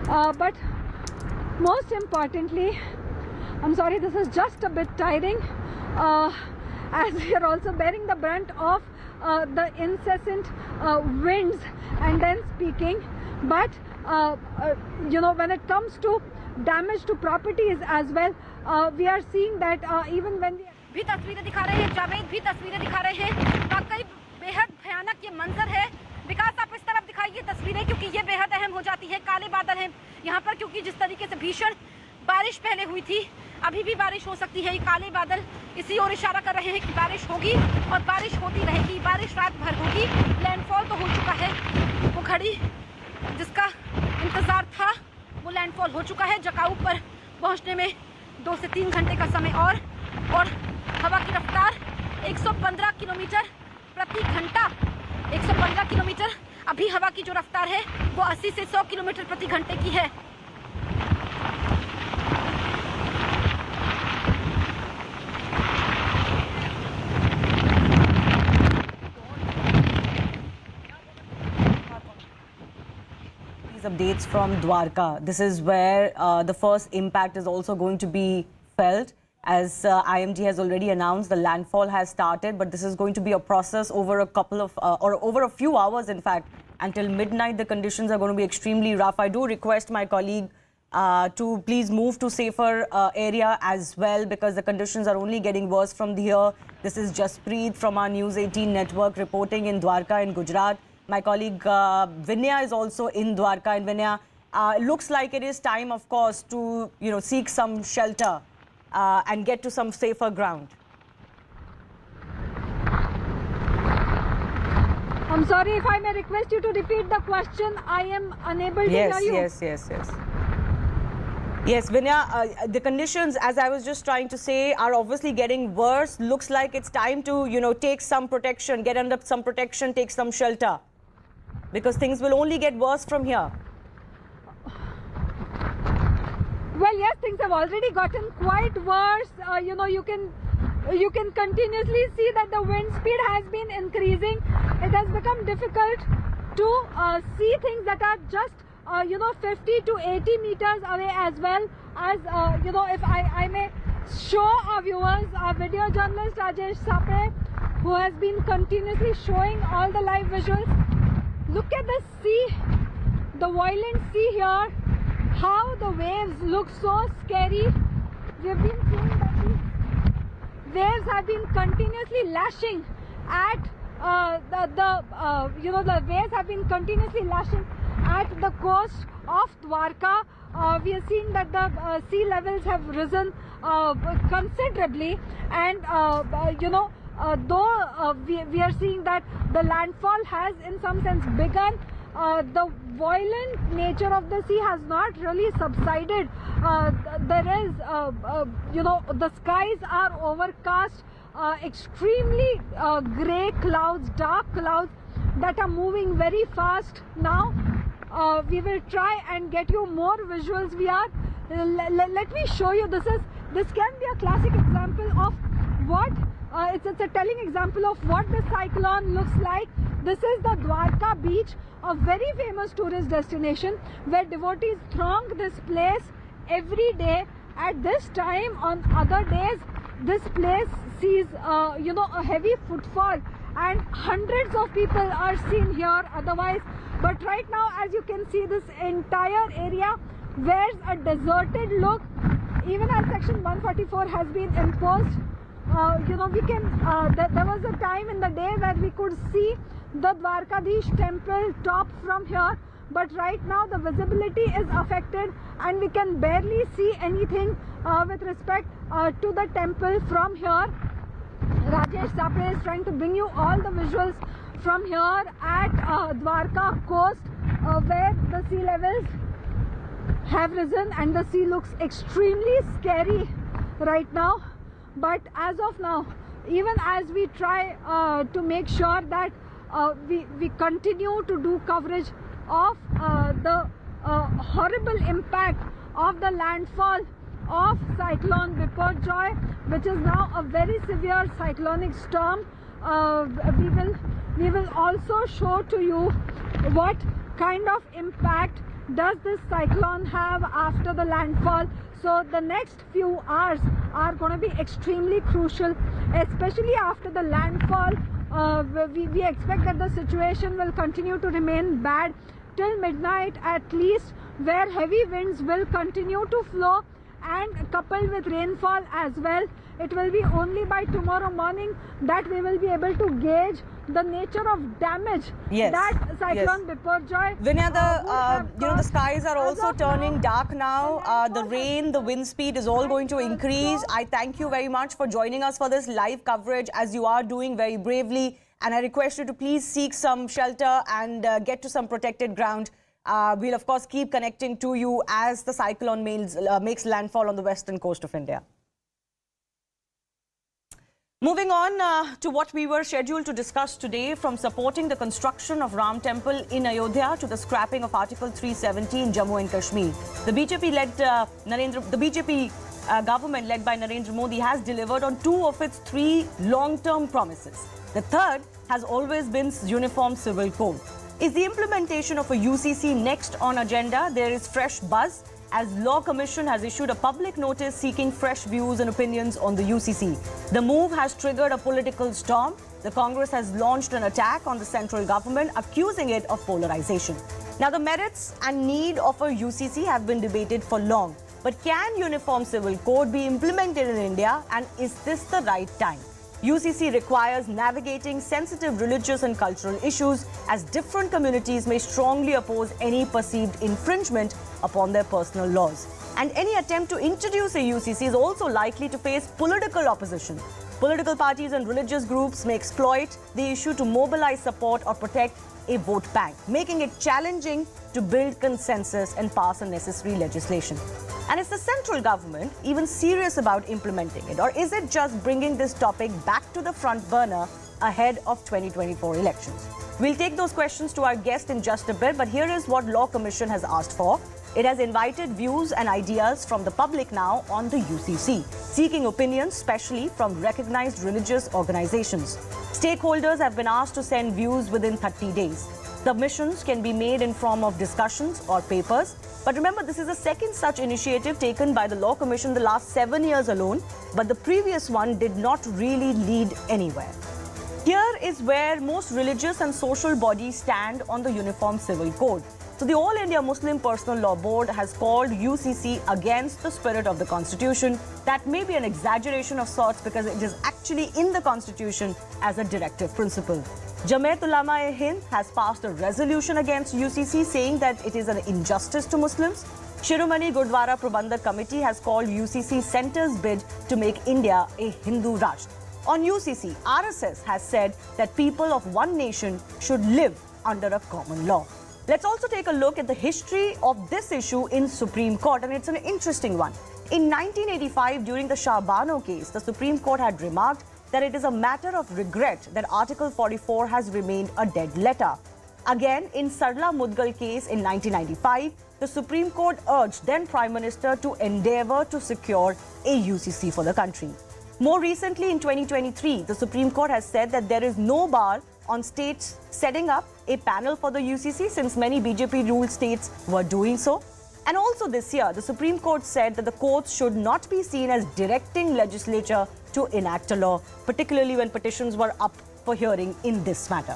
[SPEAKER 6] But most importantly, I'm sorry, this is just a bit tiring, as we are also bearing the brunt of the incessant winds and then speaking. But when it comes to damage to properties as well, we are seeing that even when we
[SPEAKER 8] भी तस्वीरें दिखा रहे हैं, जावेद भी तस्वीरें दिखा रहे हैं। वाकई बेहद भयानक ये मंजर है। विकास, आप इस तरफ दिखाइए तस्वीरें, क्योंकि ये बेहद अहम हो जाती है। काले बादल हैं यहाँ पर, क्योंकि जिस तरीके से भीषण बारिश पहले हुई थी, अभी भी बारिश हो सकती है। ये काले बादल इसी ओर इशारा कर रहे हैं कि बारिश होगी और बारिश होती रहेगी। बारिश रात भर होगी। लैंडफॉल तो हो चुका है, वो घड़ी जिसका इंतजार था वो लैंडफॉल हो चुका है। जखाऊ पर पहुंचने में 2 से 3 घंटे का समय और हवा की रफ्तार 115 किलोमीटर प्रति घंटा। 115 किलोमीटर। अभी हवा की जो रफ्तार है वो 80 से 100 किलोमीटर प्रति घंटे की है।
[SPEAKER 7] Updates from Dwarka. This is where the first impact is also going to be felt. As IMD has already announced, the landfall has started, but this is going to be a process over a couple of, or over a few hours, in fact. Until midnight, the conditions are going to be extremely rough. I do request my colleague to please move to safer area as well, because the conditions are only getting worse from here. This is Jaspreet from our News 18 network reporting in Dwarka and Gujarat. My colleague Vinaya is also in Dwarka, and Vinaya, looks like it is time, of course, to seek some shelter and get to some safer ground.
[SPEAKER 6] I'm sorry, if I may request you to repeat the question. I am unable to hear you.
[SPEAKER 7] Yes, Vinaya, the conditions, as I was just trying to say, are obviously getting worse. Looks like it's time to, take some protection, get under some protection, take some shelter, because things will only get worse from here.
[SPEAKER 6] Well, yes, things have already gotten quite worse. You can continuously see that the wind speed has been increasing. It has become difficult to see things that are just 50 to 80 meters away, as well as if I may show our viewers, our video journalist Rajesh Sape, who has been continuously showing all the live visuals. Look at the sea, the violent sea here, how the waves look so scary. We've been seeing that these waves have been continuously lashing at the waves have been continuously lashing at the coast of Dwarka. We are seeing that the sea levels have risen considerably, and though we are seeing that the landfall has in some sense begun, the violent nature of the sea has not really subsided. There is, the skies are overcast, extremely grey clouds, dark clouds that are moving very fast now. We will try and get you more visuals. Let me show you. This can be a classic example of what it's a telling example of what the cyclone looks like. This is the Dwarka beach, a very famous tourist destination where devotees throng this place every day. At this time, on other days, this place sees a heavy footfall and hundreds of people are seen here otherwise. But right now, as you can see, this entire area wears a deserted look. Even as Section 144 has been imposed, there was a time in the day where we could see the Dwarkadish temple top from here, but right now the visibility is affected and we can barely see anything with respect to the temple from here. Rajesh Sapre is trying to bring you all the visuals from here at Dwarka coast, where the sea levels have risen and the sea looks extremely scary right now. But as of now, even as we try to make sure that we continue to do coverage of the horrible impact of the landfall of Cyclone Biparjoy, which is now a very severe cyclonic storm, we will also show to you what kind of impact does this cyclone have after the landfall. So the next few hours are going to be extremely crucial, especially after the landfall. We expect that the situation will continue to remain bad till midnight at least, where heavy winds will continue to flow and coupled with rainfall as well. It will be only by tomorrow morning that we will be able to gauge the nature of damage that Cyclone Biparjoy.
[SPEAKER 7] Vinya, the skies are also turning dark now. The rain, the wind speed is all going to increase. I thank you very much for joining us for this live coverage, as you are doing very bravely. And I request you to please seek some shelter and get to some protected ground. We'll of course keep connecting to you as the cyclone makes landfall on the western coast of India. Moving on to what we were scheduled to discuss today, from supporting the construction of Ram Temple in Ayodhya to the scrapping of Article 370 in Jammu and Kashmir. The BJP government led by Narendra Modi has delivered on 2 of its 3 long-term promises. The third has always been Uniform Civil Code. Is the implementation of a UCC next on agenda? There is fresh buzz as Law Commission has issued a public notice seeking fresh views and opinions on the UCC. The move has triggered a political storm. The Congress has launched an attack on the central government, accusing it of polarization. Now, the merits and need of a UCC have been debated for long. But can Uniform Civil Code be implemented in India, and is this the right time? UCC requires navigating sensitive religious and cultural issues, as different communities may strongly oppose any perceived infringement upon their personal laws. And any attempt to introduce a UCC is also likely to face political opposition. Political parties and religious groups may exploit the issue to mobilize support or protect a vote bank, making it challenging to build consensus and pass a necessary legislation. And is the central government even serious about implementing it, or is it just bringing this topic back to the front burner ahead of 2024 elections? We'll take those questions to our guest in just a bit, but here is what Law Commission has asked for. It has invited views and ideas from the public now on the UCC, seeking opinions especially from recognized religious organizations. Stakeholders have been asked to send views within 30 days. Submissions can be made in form of discussions or papers. But remember, this is the second such initiative taken by the Law Commission the last 7 years alone, but the previous one did not really lead anywhere. Here is where most religious and social bodies stand on the Uniform Civil Code. So the All India Muslim Personal Law Board has called UCC against the spirit of the Constitution. That may be an exaggeration of sorts because it is actually in the Constitution as a directive principle. Jamaat-Ulama-e-Hind has passed a resolution against UCC saying that it is an injustice to Muslims. Shiromani Gurdwara Prabandhak Committee has called UCC centre's bid to make India a Hindu Rashtra. On UCC, RSS has said that people of one nation should live under a common law. Let's also take a look at the history of this issue in Supreme Court, and it's an interesting one. In 1985, during the Shah Bano case, the Supreme Court had remarked that it is a matter of regret that Article 44 has remained a dead letter. Again, in Sarla Mudgal case in 1995, the Supreme Court urged then Prime Minister to endeavour to secure a UCC for the country. More recently, in 2023, the Supreme Court has said that there is no bar on states setting up a panel for the UCC since many BJP-ruled states were doing so. And also this year, the Supreme Court said that the courts should not be seen as directing legislature to enact a law, particularly when petitions were up for hearing in this matter.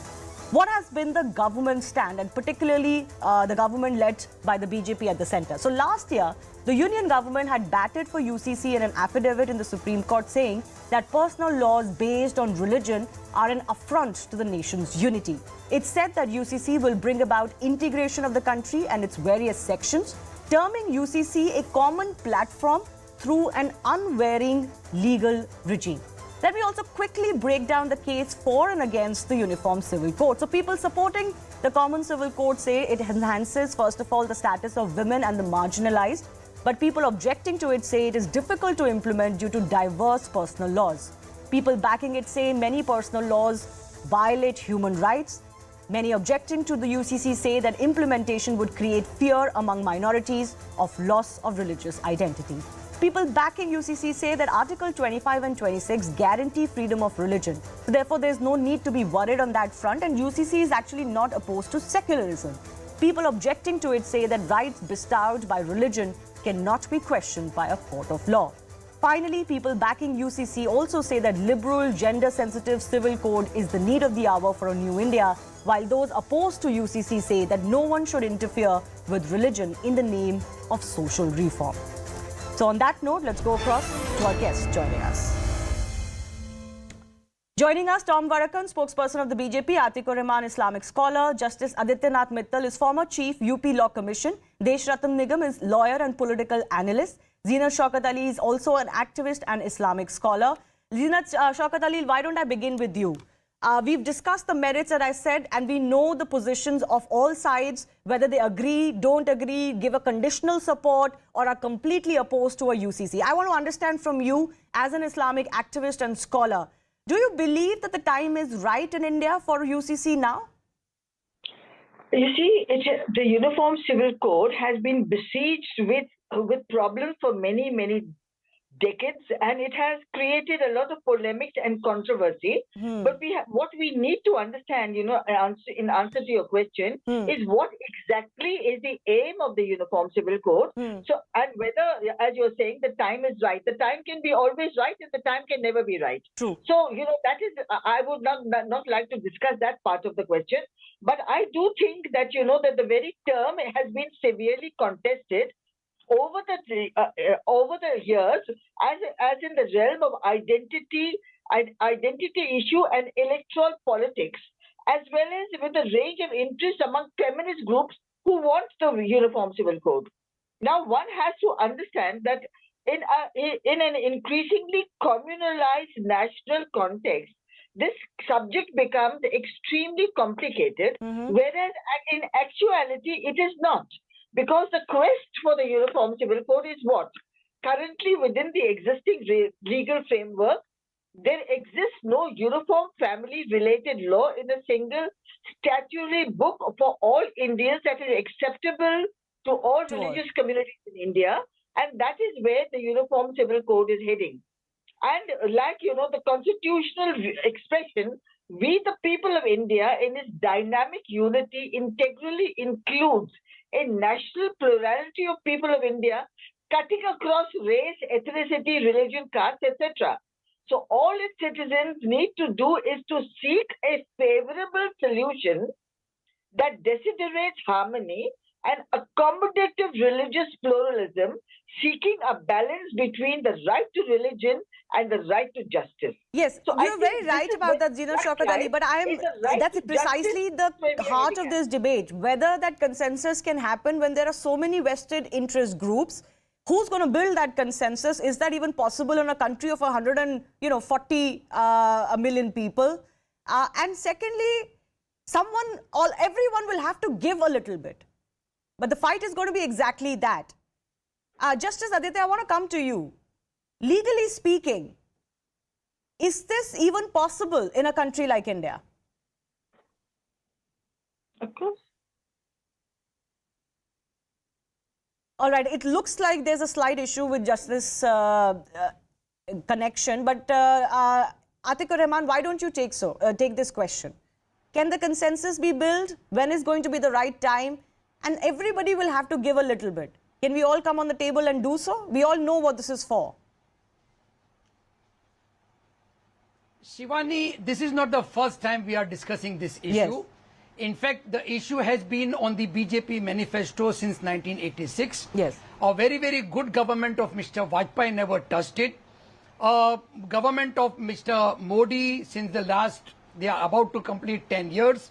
[SPEAKER 7] What has been the government stand, and particularly the government led by the BJP at the centre? So last year, the union government had batted for UCC in an affidavit in the Supreme Court saying that personal laws based on religion are an affront to the nation's unity. It said that UCC will bring about integration of the country and its various sections, terming UCC a common platform through an unvarying legal regime. Let me also quickly break down the case for and against the Uniform Civil Code. So people supporting the Common Civil Code say it enhances, first of all, the status of women and the marginalized. But people objecting to it say it is difficult to implement due to diverse personal laws. People backing it say many personal laws violate human rights. Many objecting to the UCC say that implementation would create fear among minorities of loss of religious identity. People backing UCC say that Article 25 and 26 guarantee freedom of religion. So therefore, there is no need to be worried on that front, and UCC is actually not opposed to secularism. People objecting to it say that rights bestowed by religion cannot be questioned by a court of law. Finally, people backing UCC also say that liberal, gender-sensitive civil code is the need of the hour for a new India, while those opposed to UCC say that no one should interfere with religion in the name of social reform. So on that note, let's go across to our guests joining us. Joining us, Tom Varakan, spokesperson of the BJP, Atikur Rahman, Islamic scholar, Justice Adityanath Mittal is former Chief UP Law Commission, Desh Ratan Nigam is lawyer and political analyst, Zinat Shaukat Ali is also an activist and Islamic scholar. Zinat Shaukat Ali, why don't I begin with you? We've discussed the merits, as I said, and we know the positions of all sides, whether they agree, don't agree, give a conditional support, or are completely opposed to a UCC. I want to understand from you, as an Islamic activist and scholar, do you believe that the time is right in India for UCC now?
[SPEAKER 9] You see, the Uniform Civil Code has been besieged with problems for many, many decades, and it has created a lot of polemics and controversy. But what we need to understand, in answer to your question, is what exactly is the aim of the Uniform Civil Code. So, and whether, as you're saying, the time is right. The time can be always right, and the time can never be right.
[SPEAKER 7] True.
[SPEAKER 9] So, that is, I would not like to discuss that part of the question. But I do think that, that the very term has been severely contested over the years, as in the realm of identity issue and electoral politics, as well as with a range of interests among feminist groups who want the Uniform Civil Code. Now, one has to understand that in an increasingly communalized national context, this subject becomes extremely complicated, whereas in actuality it is not. Because the quest for the Uniform Civil Code is what? Currently, within the existing legal framework, there exists no uniform family-related law in a single statutory book for all Indians that is acceptable to all religious communities in India, and that is where the Uniform Civil Code is heading. And like, the constitutional expression, we the people of India in its dynamic unity integrally includes a national plurality of people of India cutting across race, ethnicity, religion, caste, etc. So all its citizens need to do is to seek a favorable solution that desiderates harmony an accommodative religious pluralism seeking a balance between the right to religion and the right to justice.
[SPEAKER 7] Yes,
[SPEAKER 9] So I
[SPEAKER 7] you're
[SPEAKER 9] think
[SPEAKER 7] very
[SPEAKER 9] this
[SPEAKER 7] right
[SPEAKER 9] is
[SPEAKER 7] about
[SPEAKER 9] where
[SPEAKER 7] that, Zina
[SPEAKER 9] that
[SPEAKER 7] Shaukat Ali,
[SPEAKER 9] right
[SPEAKER 7] but
[SPEAKER 9] is a right
[SPEAKER 7] that's
[SPEAKER 9] to
[SPEAKER 7] precisely
[SPEAKER 9] justice
[SPEAKER 7] the
[SPEAKER 9] where we are
[SPEAKER 7] heart
[SPEAKER 9] getting
[SPEAKER 7] of
[SPEAKER 9] at.
[SPEAKER 7] this debate, whether that consensus can happen when there are so many vested interest groups. Who's going to build that consensus? Is that even possible in a country of 140 million people? And secondly, everyone will have to give a little bit. But the fight is going to be exactly that. Justice Aditya, I want to come to you. Legally speaking, is this even possible in a country like India?
[SPEAKER 9] Of course.
[SPEAKER 7] All right, it looks like there's a slight issue with justice connection, but Atikur Rahman, why don't you take this question? Can the consensus be built? When is going to be the right time? And everybody will have to give a little bit. Can we all come on the table and do so? We all know what this is for.
[SPEAKER 10] Shivani, this is not the first time we are discussing this issue.
[SPEAKER 7] Yes.
[SPEAKER 10] In fact, the issue has been on the BJP manifesto since 1986.
[SPEAKER 7] Yes.
[SPEAKER 10] A very, very good government of Mr. Vajpayee never touched it. Government of Mr. Modi, since they are about to complete 10 years.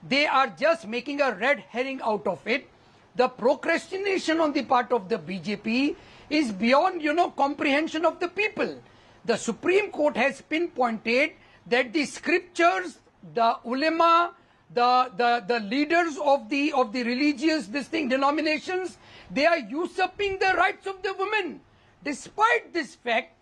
[SPEAKER 10] They are just making a red herring out of it. The procrastination on the part of the BJP is beyond, comprehension of the people. The Supreme Court has pinpointed that the scriptures, the ulama, the leaders of the religious denominations, they are usurping the rights of the women. Despite this fact,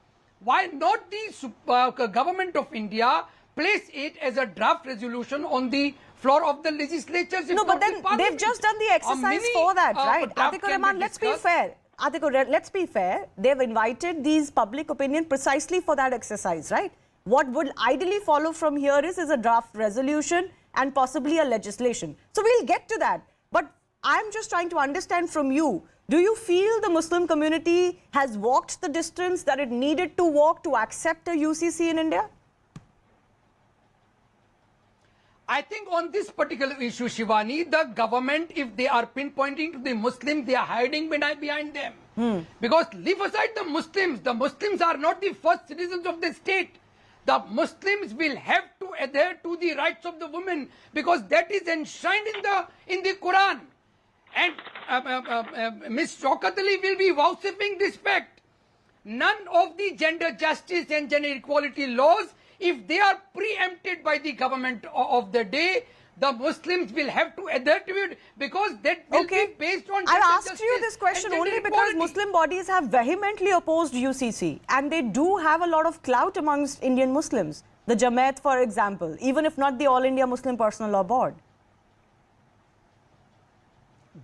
[SPEAKER 10] why not the government of India place it as a draft resolution on the floor of the legislatures?
[SPEAKER 7] No, but then they've just done the exercise for that, right? Atikur Rahman, let's be fair. Atikur, let's be fair. They've invited these public opinion precisely for that exercise, right? What would ideally follow from here is a draft resolution and possibly a legislation. So we'll get to that. But I'm just trying to understand from you, do you feel the Muslim community has walked the distance that it needed to walk to accept a UCC in India?
[SPEAKER 10] I think on this particular issue, Shivani, the government, if they are pinpointing to the Muslims, they are hiding behind them. Because leave aside the Muslims are not the first citizens of the state. The Muslims will have to adhere to the rights of the women because that is enshrined in the Quran. And Ms. Shaukat Ali will be vouchsafing this fact. None of the gender justice and gender equality laws, if they are preempted by the government of the day, the Muslims will have to adhere to it because that will be based on gender
[SPEAKER 7] I've asked
[SPEAKER 10] justice
[SPEAKER 7] you this question
[SPEAKER 10] and
[SPEAKER 7] only
[SPEAKER 10] gender
[SPEAKER 7] because
[SPEAKER 10] equality.
[SPEAKER 7] Muslim bodies have vehemently opposed UCC and they do have a lot of clout amongst Indian Muslims. The Jamaat, for example, even if not the All India Muslim Personal Law Board.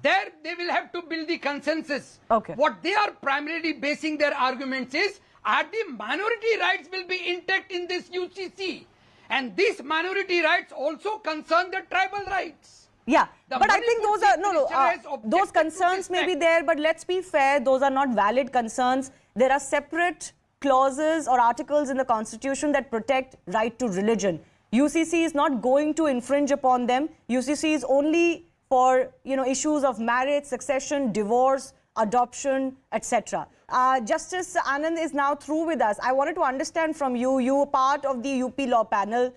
[SPEAKER 10] There they will have to build the consensus.
[SPEAKER 7] Okay.
[SPEAKER 10] What they are primarily basing their arguments is, are the minority rights will be intact in this UCC. And these minority rights also concern the tribal rights.
[SPEAKER 7] Yeah, but I think those are, those concerns may be
[SPEAKER 10] fact.
[SPEAKER 7] there, but let's be fair, those are not valid concerns. There are separate clauses or articles in the Constitution that protect right to religion. UCC is not going to infringe upon them. UCC is only for, issues of marriage, succession, divorce, adoption, etc. Justice Anand is now through with us. I wanted to understand from you, you were part of the UP law panel.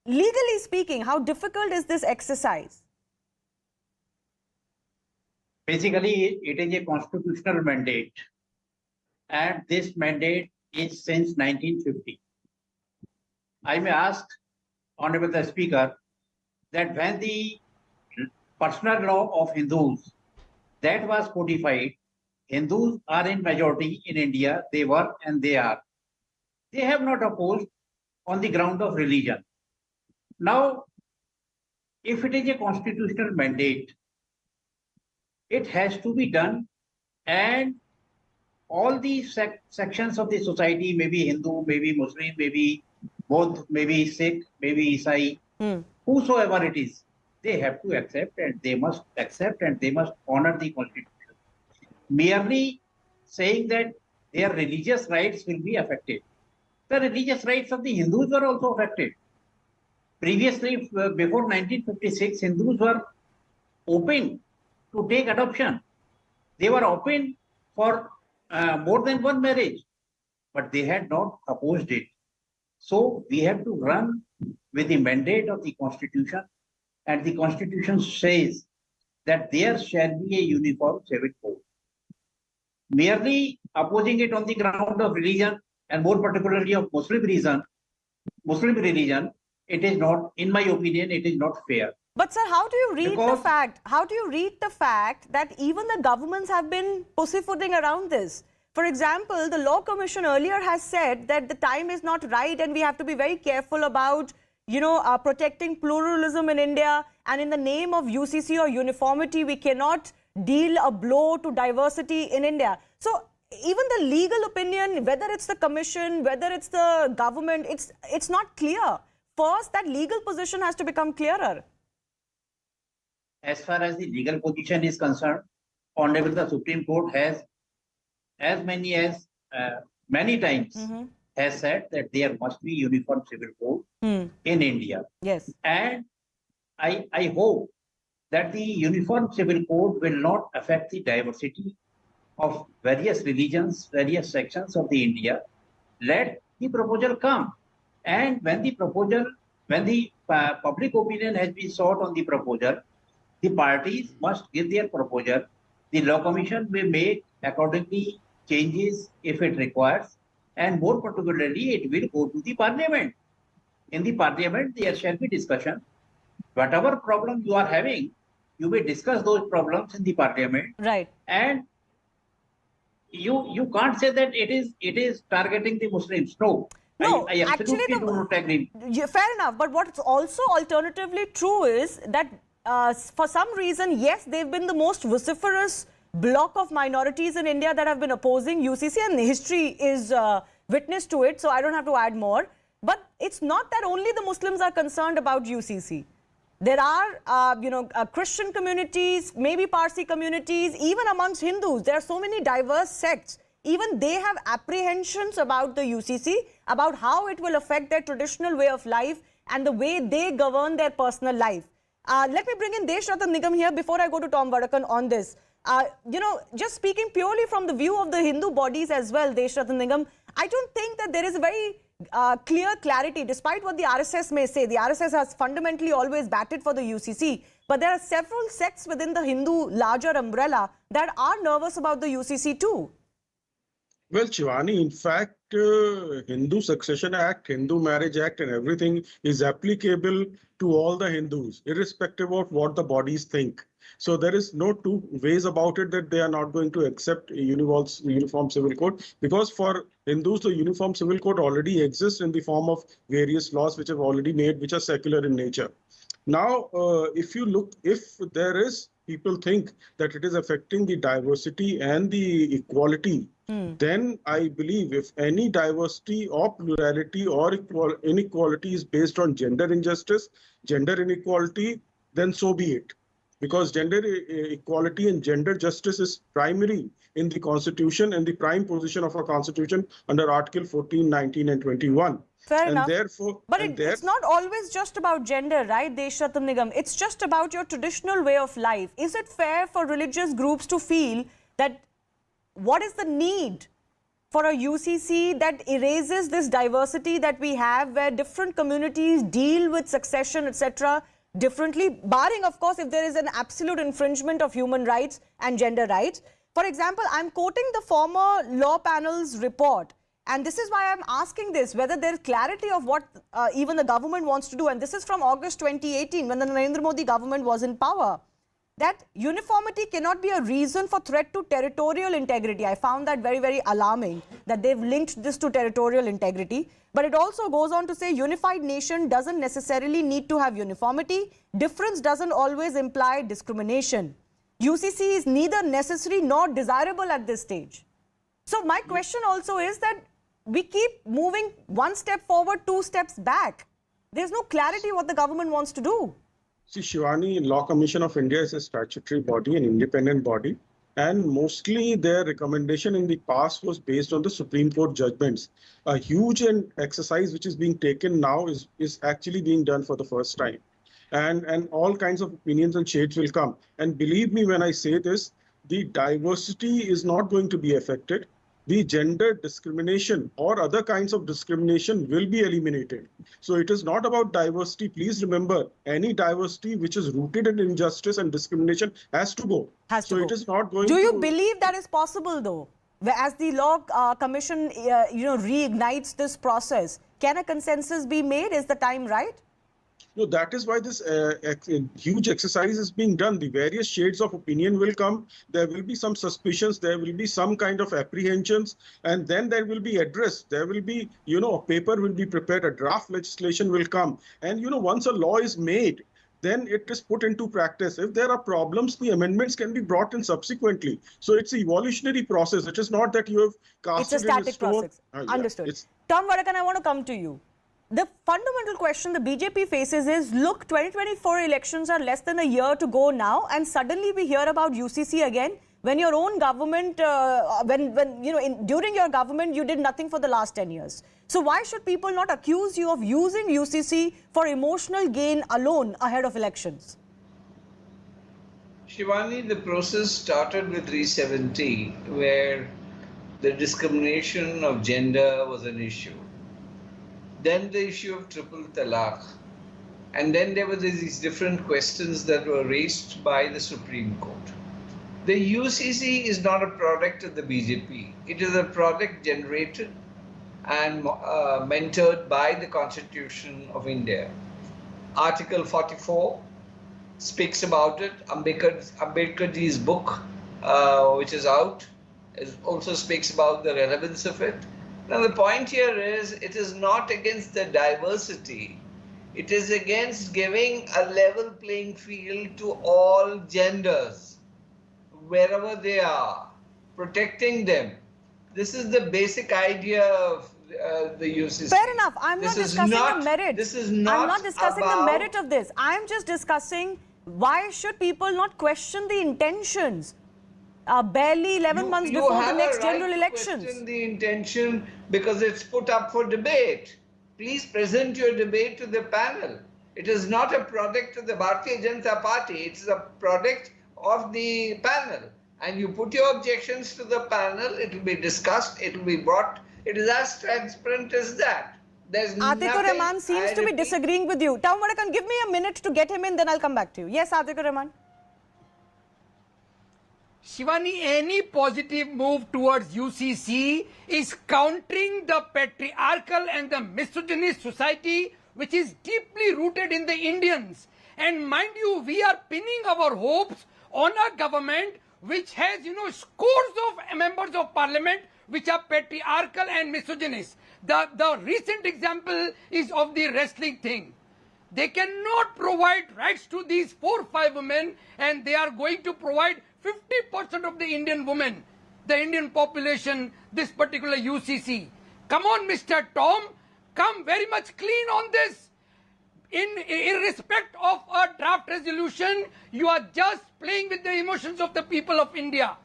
[SPEAKER 7] Legally speaking, how difficult is this exercise?
[SPEAKER 11] Basically, it is a constitutional mandate. And this mandate is since 1950. I may ask, Honorable the Speaker, that when the personal law of Hindus, that was codified, Hindus are in majority in India, they were and they are. They have not opposed on the ground of religion. Now, if it is a constitutional mandate, it has to be done, and all these sections of the society, maybe Hindu, maybe Muslim, maybe both, maybe Sikh, maybe Isai, whosoever it is, they have to accept and they must accept and they must honor the constitution. Merely saying that their religious rights will be affected. The religious rights of the Hindus were also affected. Previously, before 1956, Hindus were open to take adoption. They were open for more than one marriage, but they had not opposed it. So we have to run with the mandate of the Constitution, and the Constitution says that there shall be a uniform civil code. Merely opposing it on the ground of religion, and more particularly of Muslim religion, it is not, in my opinion, it is not fair.
[SPEAKER 7] But sir, how do you read
[SPEAKER 11] Because-
[SPEAKER 7] the fact? How do you read the fact that even the governments have been pussyfooting around this? For example, the Law Commission earlier has said that the time is not right and we have to be very careful about, protecting pluralism in India, and in the name of UCC or uniformity, we cannot deal a blow to diversity in India. So even the legal opinion, whether it's the commission, whether it's the government, it's not clear. First, that legal position has to become clearer.
[SPEAKER 11] As far as the legal position is concerned, Honorable the Supreme Court has, as many times, has said that there must be uniform civil code in India.
[SPEAKER 7] Yes.
[SPEAKER 11] And I hope that the uniform civil code will not affect the diversity of various religions, various sections of the India. Let the proposal come. And when the public opinion has been sought on the proposal, the parties must give their proposal. The Law Commission may make accordingly changes if it requires, and more particularly, it will go to the Parliament. In the Parliament, there shall be discussion. Whatever problem you are having, you may discuss those problems in the Parliament.
[SPEAKER 7] Right.
[SPEAKER 11] And you can't say that it is targeting the Muslims. No.
[SPEAKER 7] No,
[SPEAKER 11] I absolutely
[SPEAKER 7] actually,
[SPEAKER 11] do not agree.
[SPEAKER 7] Fair enough. But what's also alternatively true is that for some reason, yes, they've been the most vociferous block of minorities in India that have been opposing UCC, and history is witness to it, so I don't have to add more. But it's not that only the Muslims are concerned about UCC. There are, Christian communities, maybe Parsi communities, even amongst Hindus. There are so many diverse sects. Even they have apprehensions about the UCC, about how it will affect their traditional way of life and the way they govern their personal life. Let me bring in Deshratan Nigam here before I go to Tom Vadakan on this. Just speaking purely from the view of the Hindu bodies as well, Deshratan Nigam, I don't think that there is a very clear clarity, despite what the RSS may say. The RSS has fundamentally always batted for the UCC, but there are several sects within the Hindu larger umbrella that are nervous about the UCC too.
[SPEAKER 12] Well, Shivani, in fact, Hindu Succession Act, Hindu Marriage Act and everything is applicable to all the Hindus, irrespective of what the bodies think. So there is no two ways about it that they are not going to accept a uniform civil code, because for Hindus, the uniform civil code already exists in the form of various laws which have already made, which are secular in nature. Now, if people think that it is affecting the diversity and the equality, then I believe if any diversity or plurality or inequality is based on gender injustice, gender inequality, then so be it. Because gender equality and gender justice is primary in the Constitution and the prime position of our Constitution under Article 14, 19 and 21.
[SPEAKER 7] Fair enough.
[SPEAKER 12] Therefore,
[SPEAKER 7] but it's not always just about gender, right, Deshratan Nigam? It's just about your traditional way of life. Is it fair for religious groups to feel that what is the need for a UCC that erases this diversity that we have, where different communities deal with succession, etc., differently, barring, of course, if there is an absolute infringement of human rights and gender rights? For example, I'm quoting the former law panel's report. And this is why I'm asking this, whether there's clarity of what even the government wants to do. And this is from August 2018, when the Narendra Modi government was in power. That uniformity cannot be a reason for threat to territorial integrity. I found that very, very alarming, that they've linked this to territorial integrity. But it also goes on to say unified nation doesn't necessarily need to have uniformity. Difference doesn't always imply discrimination. UCC is neither necessary nor desirable at this stage. So my question also is that we keep moving one step forward, two steps back. There's no clarity what the government wants to do.
[SPEAKER 12] See, Shivani, Law Commission of India is a statutory body, an independent body, and mostly their recommendation in the past was based on the Supreme Court judgments. A huge exercise which is being taken now is actually being done for the first time. and all kinds of opinions and shades will come. And believe me when I say this, the diversity is not going to be affected. The gender discrimination or other kinds of discrimination will be eliminated. So it is not about diversity. Please remember, any diversity which is rooted in injustice and discrimination has to go. It is not going to...
[SPEAKER 7] Do you believe that is possible though? As the Law Commission, reignites this process, can a consensus be made? Is the time right?
[SPEAKER 12] No, that is why this huge exercise is being done. The various shades of opinion will come. There will be some suspicions. There will be some kind of apprehensions. And then there will be address. There will be, a paper will be prepared. A draft legislation will come. And, once a law is made, then it is put into practice. If there are problems, the amendments can be brought in subsequently. So it's an evolutionary process. It is not that you have cast
[SPEAKER 7] It's a static process. Understood. Tom Vadakan, I want to come to you. The fundamental question the BJP faces is, look, 2024 elections are less than a year to go now, and suddenly we hear about UCC again, when your own government, during your government, you did nothing for the last 10 years. So why should people not accuse you of using UCC for emotional gain alone ahead of elections?
[SPEAKER 13] Shivani, the process started with 370, where the discrimination of gender was an issue. Then the issue of triple talaq. And then there were these different questions that were raised by the Supreme Court. The UCC is not a product of the BJP. It is a product generated and mentored by the Constitution of India. Article 44 speaks about it. Ambedkarji's book, which is out, also speaks about the relevance of it. Now the point here is, it is not against the diversity. It is against giving a level playing field to all genders, wherever they are, protecting them. This is the basic idea of the UCC.
[SPEAKER 7] Fair enough. I'm not discussing the merit.
[SPEAKER 13] This is not
[SPEAKER 7] I'm not discussing the merit of this. I'm just discussing why should people not question the intentions barely 11 months before the next general elections.
[SPEAKER 13] You question the intention because it's put up for debate. Please present your debate to the panel. It is not a product of the Bharatiya Janata Party. It's a product of the panel. And you put your objections to the panel, it will be discussed, it will be brought. It is as transparent as that. There's
[SPEAKER 7] Atikur Rahman seems to be disagreeing with you. Tom Vadakan, give me a minute to get him in, then I'll come back to you. Yes, Atikur Rahman.
[SPEAKER 10] Shivani, any positive move towards UCC is countering the patriarchal and the misogynist society which is deeply rooted in the Indians. And mind you, we are pinning our hopes on a government which has, scores of members of parliament which are patriarchal and misogynist. The recent example is of the wrestling thing. They cannot provide rights to these 4 or 5 women, and they are going to provide 50% of the Indian women, the Indian population, this particular UCC. Come on, Mr. Tom, come very much clean on this. In respect of a draft resolution, you are just playing with the emotions of the people of India.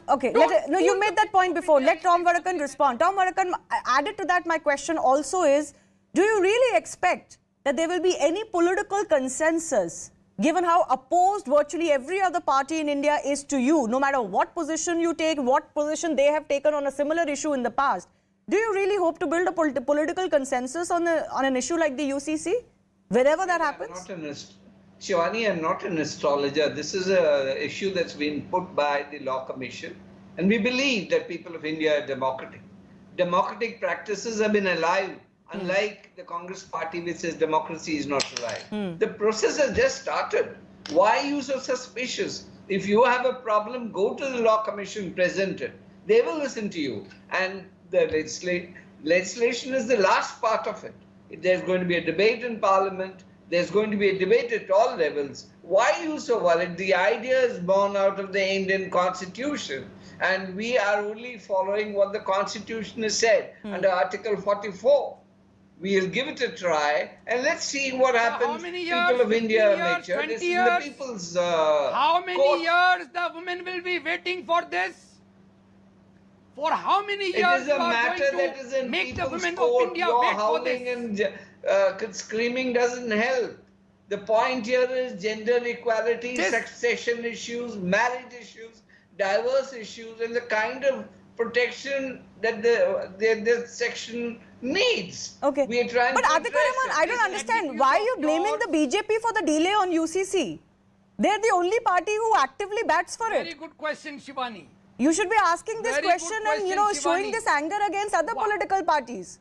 [SPEAKER 7] Okay, you made that point before. Let Tom Vadakan respond. Tom Vadakan, added to that, my question also is, do you really expect that there will be any political consensus, given how opposed virtually every other party in India is to you, no matter what position you take, what position they have taken on a similar issue in the past? Do you really hope to build a political consensus on an issue like the UCC, wherever that happens?
[SPEAKER 13] Shivani, I'm not an astrologer. This is an issue that's been put by the Law Commission. And we believe that people of India are democratic. Democratic practices have been alive, unlike the Congress party which says democracy is not alive. The process has just started. Why are you so suspicious? If you have a problem, go to the Law Commission, present it. They will listen to you. And the legislation is the last part of it. There's going to be a debate in Parliament. There's going to be a debate at all levels. Why are you so worried? The idea is born out of the Indian Constitution. And we are only following what the Constitution has said under Article 44. We'll give it a try and let's see what happens.
[SPEAKER 10] How many years?
[SPEAKER 13] People of India
[SPEAKER 10] years,
[SPEAKER 13] nature.
[SPEAKER 10] 20
[SPEAKER 13] This
[SPEAKER 10] years?
[SPEAKER 13] is the people's
[SPEAKER 10] How many
[SPEAKER 13] court.
[SPEAKER 10] years the women will be waiting for this? For how many years
[SPEAKER 13] It is
[SPEAKER 10] you
[SPEAKER 13] a
[SPEAKER 10] are
[SPEAKER 13] matter
[SPEAKER 10] going
[SPEAKER 13] that
[SPEAKER 10] to
[SPEAKER 13] is in
[SPEAKER 10] make the
[SPEAKER 13] people's
[SPEAKER 10] women
[SPEAKER 13] court.
[SPEAKER 10] of India
[SPEAKER 13] Your
[SPEAKER 10] wait for
[SPEAKER 13] howling
[SPEAKER 10] this?
[SPEAKER 13] and screaming doesn't help. The point here is gender equality, succession issues, marriage issues, diverse issues, and the kind of protection that this section needs.
[SPEAKER 7] Okay.
[SPEAKER 13] We are trying
[SPEAKER 7] but
[SPEAKER 13] to
[SPEAKER 7] Atika Rahman, I don't understand. Why are you blaming the BJP for the delay on UCC? They're the only party who actively bats for it.
[SPEAKER 10] Very good question, Shivani.
[SPEAKER 7] You should be asking this
[SPEAKER 10] Very
[SPEAKER 7] question
[SPEAKER 10] good
[SPEAKER 7] and,
[SPEAKER 10] question,
[SPEAKER 7] showing
[SPEAKER 10] Shivani.
[SPEAKER 7] this anger against other political parties.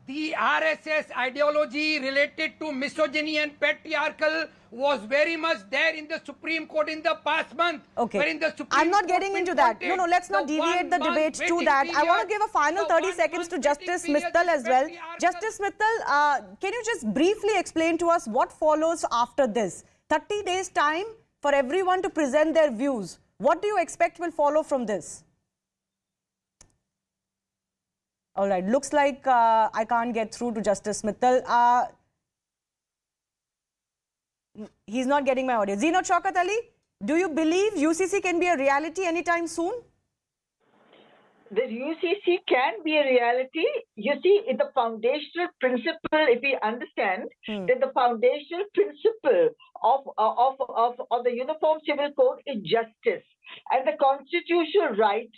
[SPEAKER 10] The RSS ideology related to misogyny and patriarchal was very much there in the Supreme Court in the past month.
[SPEAKER 7] Okay.
[SPEAKER 10] The Supreme
[SPEAKER 7] I'm not
[SPEAKER 10] Court
[SPEAKER 7] getting into that. No, let's not deviate the debate to that. I want to give a final 30 seconds to Justice Mittal as well. Justice Mittal, can you just briefly explain to us what follows after this? 30 days time for everyone to present their views. What do you expect will follow from this? All right, looks like I can't get through to Justice Mittal. He's not getting my audio. Zeenat Shaukat Ali, do you believe UCC can be a reality anytime soon?
[SPEAKER 9] The UCC can be a reality. You see, in the foundational principle, if we understand that the foundational principle of the Uniform Civil Code is justice, and the constitutional right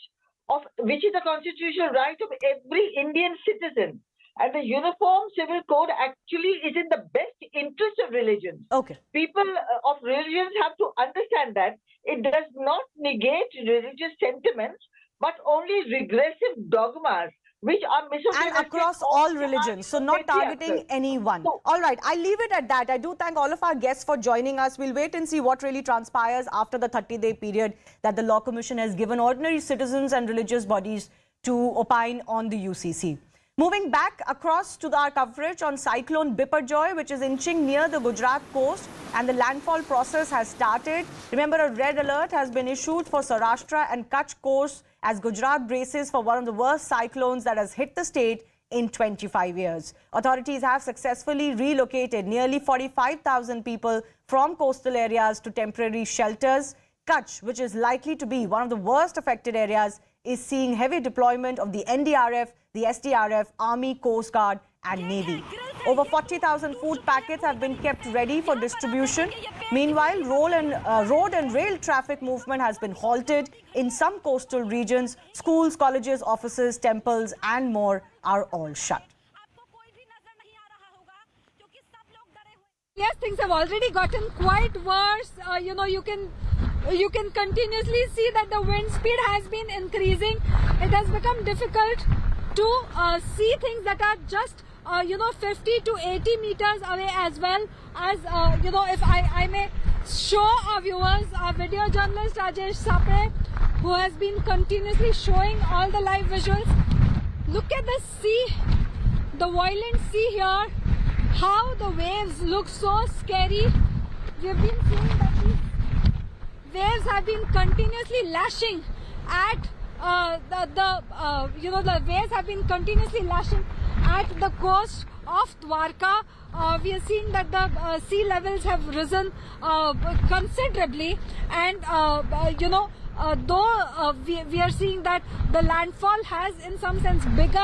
[SPEAKER 9] which is the constitutional right of every Indian citizen. And the Uniform Civil Code actually is in the best interest of religions.
[SPEAKER 7] Okay. People
[SPEAKER 9] of religions have to understand that it does not negate religious sentiments, but only regressive dogmas, which are misogynistic.
[SPEAKER 7] And across all religions, so not targeting anyone. So, all right, I'll leave it at that. I do thank all of our guests for joining us. We'll wait and see what really transpires after the 30-day period that the Law Commission has given ordinary citizens and religious bodies to opine on the UCC. Moving back across to our coverage on Cyclone Biparjoy, which is inching near the Gujarat coast, and the landfall process has started. Remember, a red alert has been issued for Saurashtra and Kutch coast as Gujarat braces for one of the worst cyclones that has hit the state in 25 years. Authorities have successfully relocated nearly 45,000 people from coastal areas to temporary shelters. Kutch, which is likely to be one of the worst affected areas, is seeing heavy deployment of the NDRF, the SDRF, Army, Coast Guard and Navy. Over 40,000 food packets have been kept ready for distribution. Meanwhile, road and rail traffic movement has been halted in some coastal regions. Schools, colleges, offices, temples and more are all shut.
[SPEAKER 6] Yes, things have already gotten quite worse. You can continuously see that the wind speed has been increasing. It has become difficult to see things that are just 50 to 80 meters away, as well as if I may show our viewers, our video journalist Rajesh Sapre, who has been continuously showing all the live visuals. Look at the sea, the violent sea here, how the waves look so scary. We've been seeing that these waves have been continuously lashing at the waves have been continuously lashing at the coast of Dwarka. We are seeing that the sea levels have risen considerably, and though we are seeing that the landfall has in some sense begun.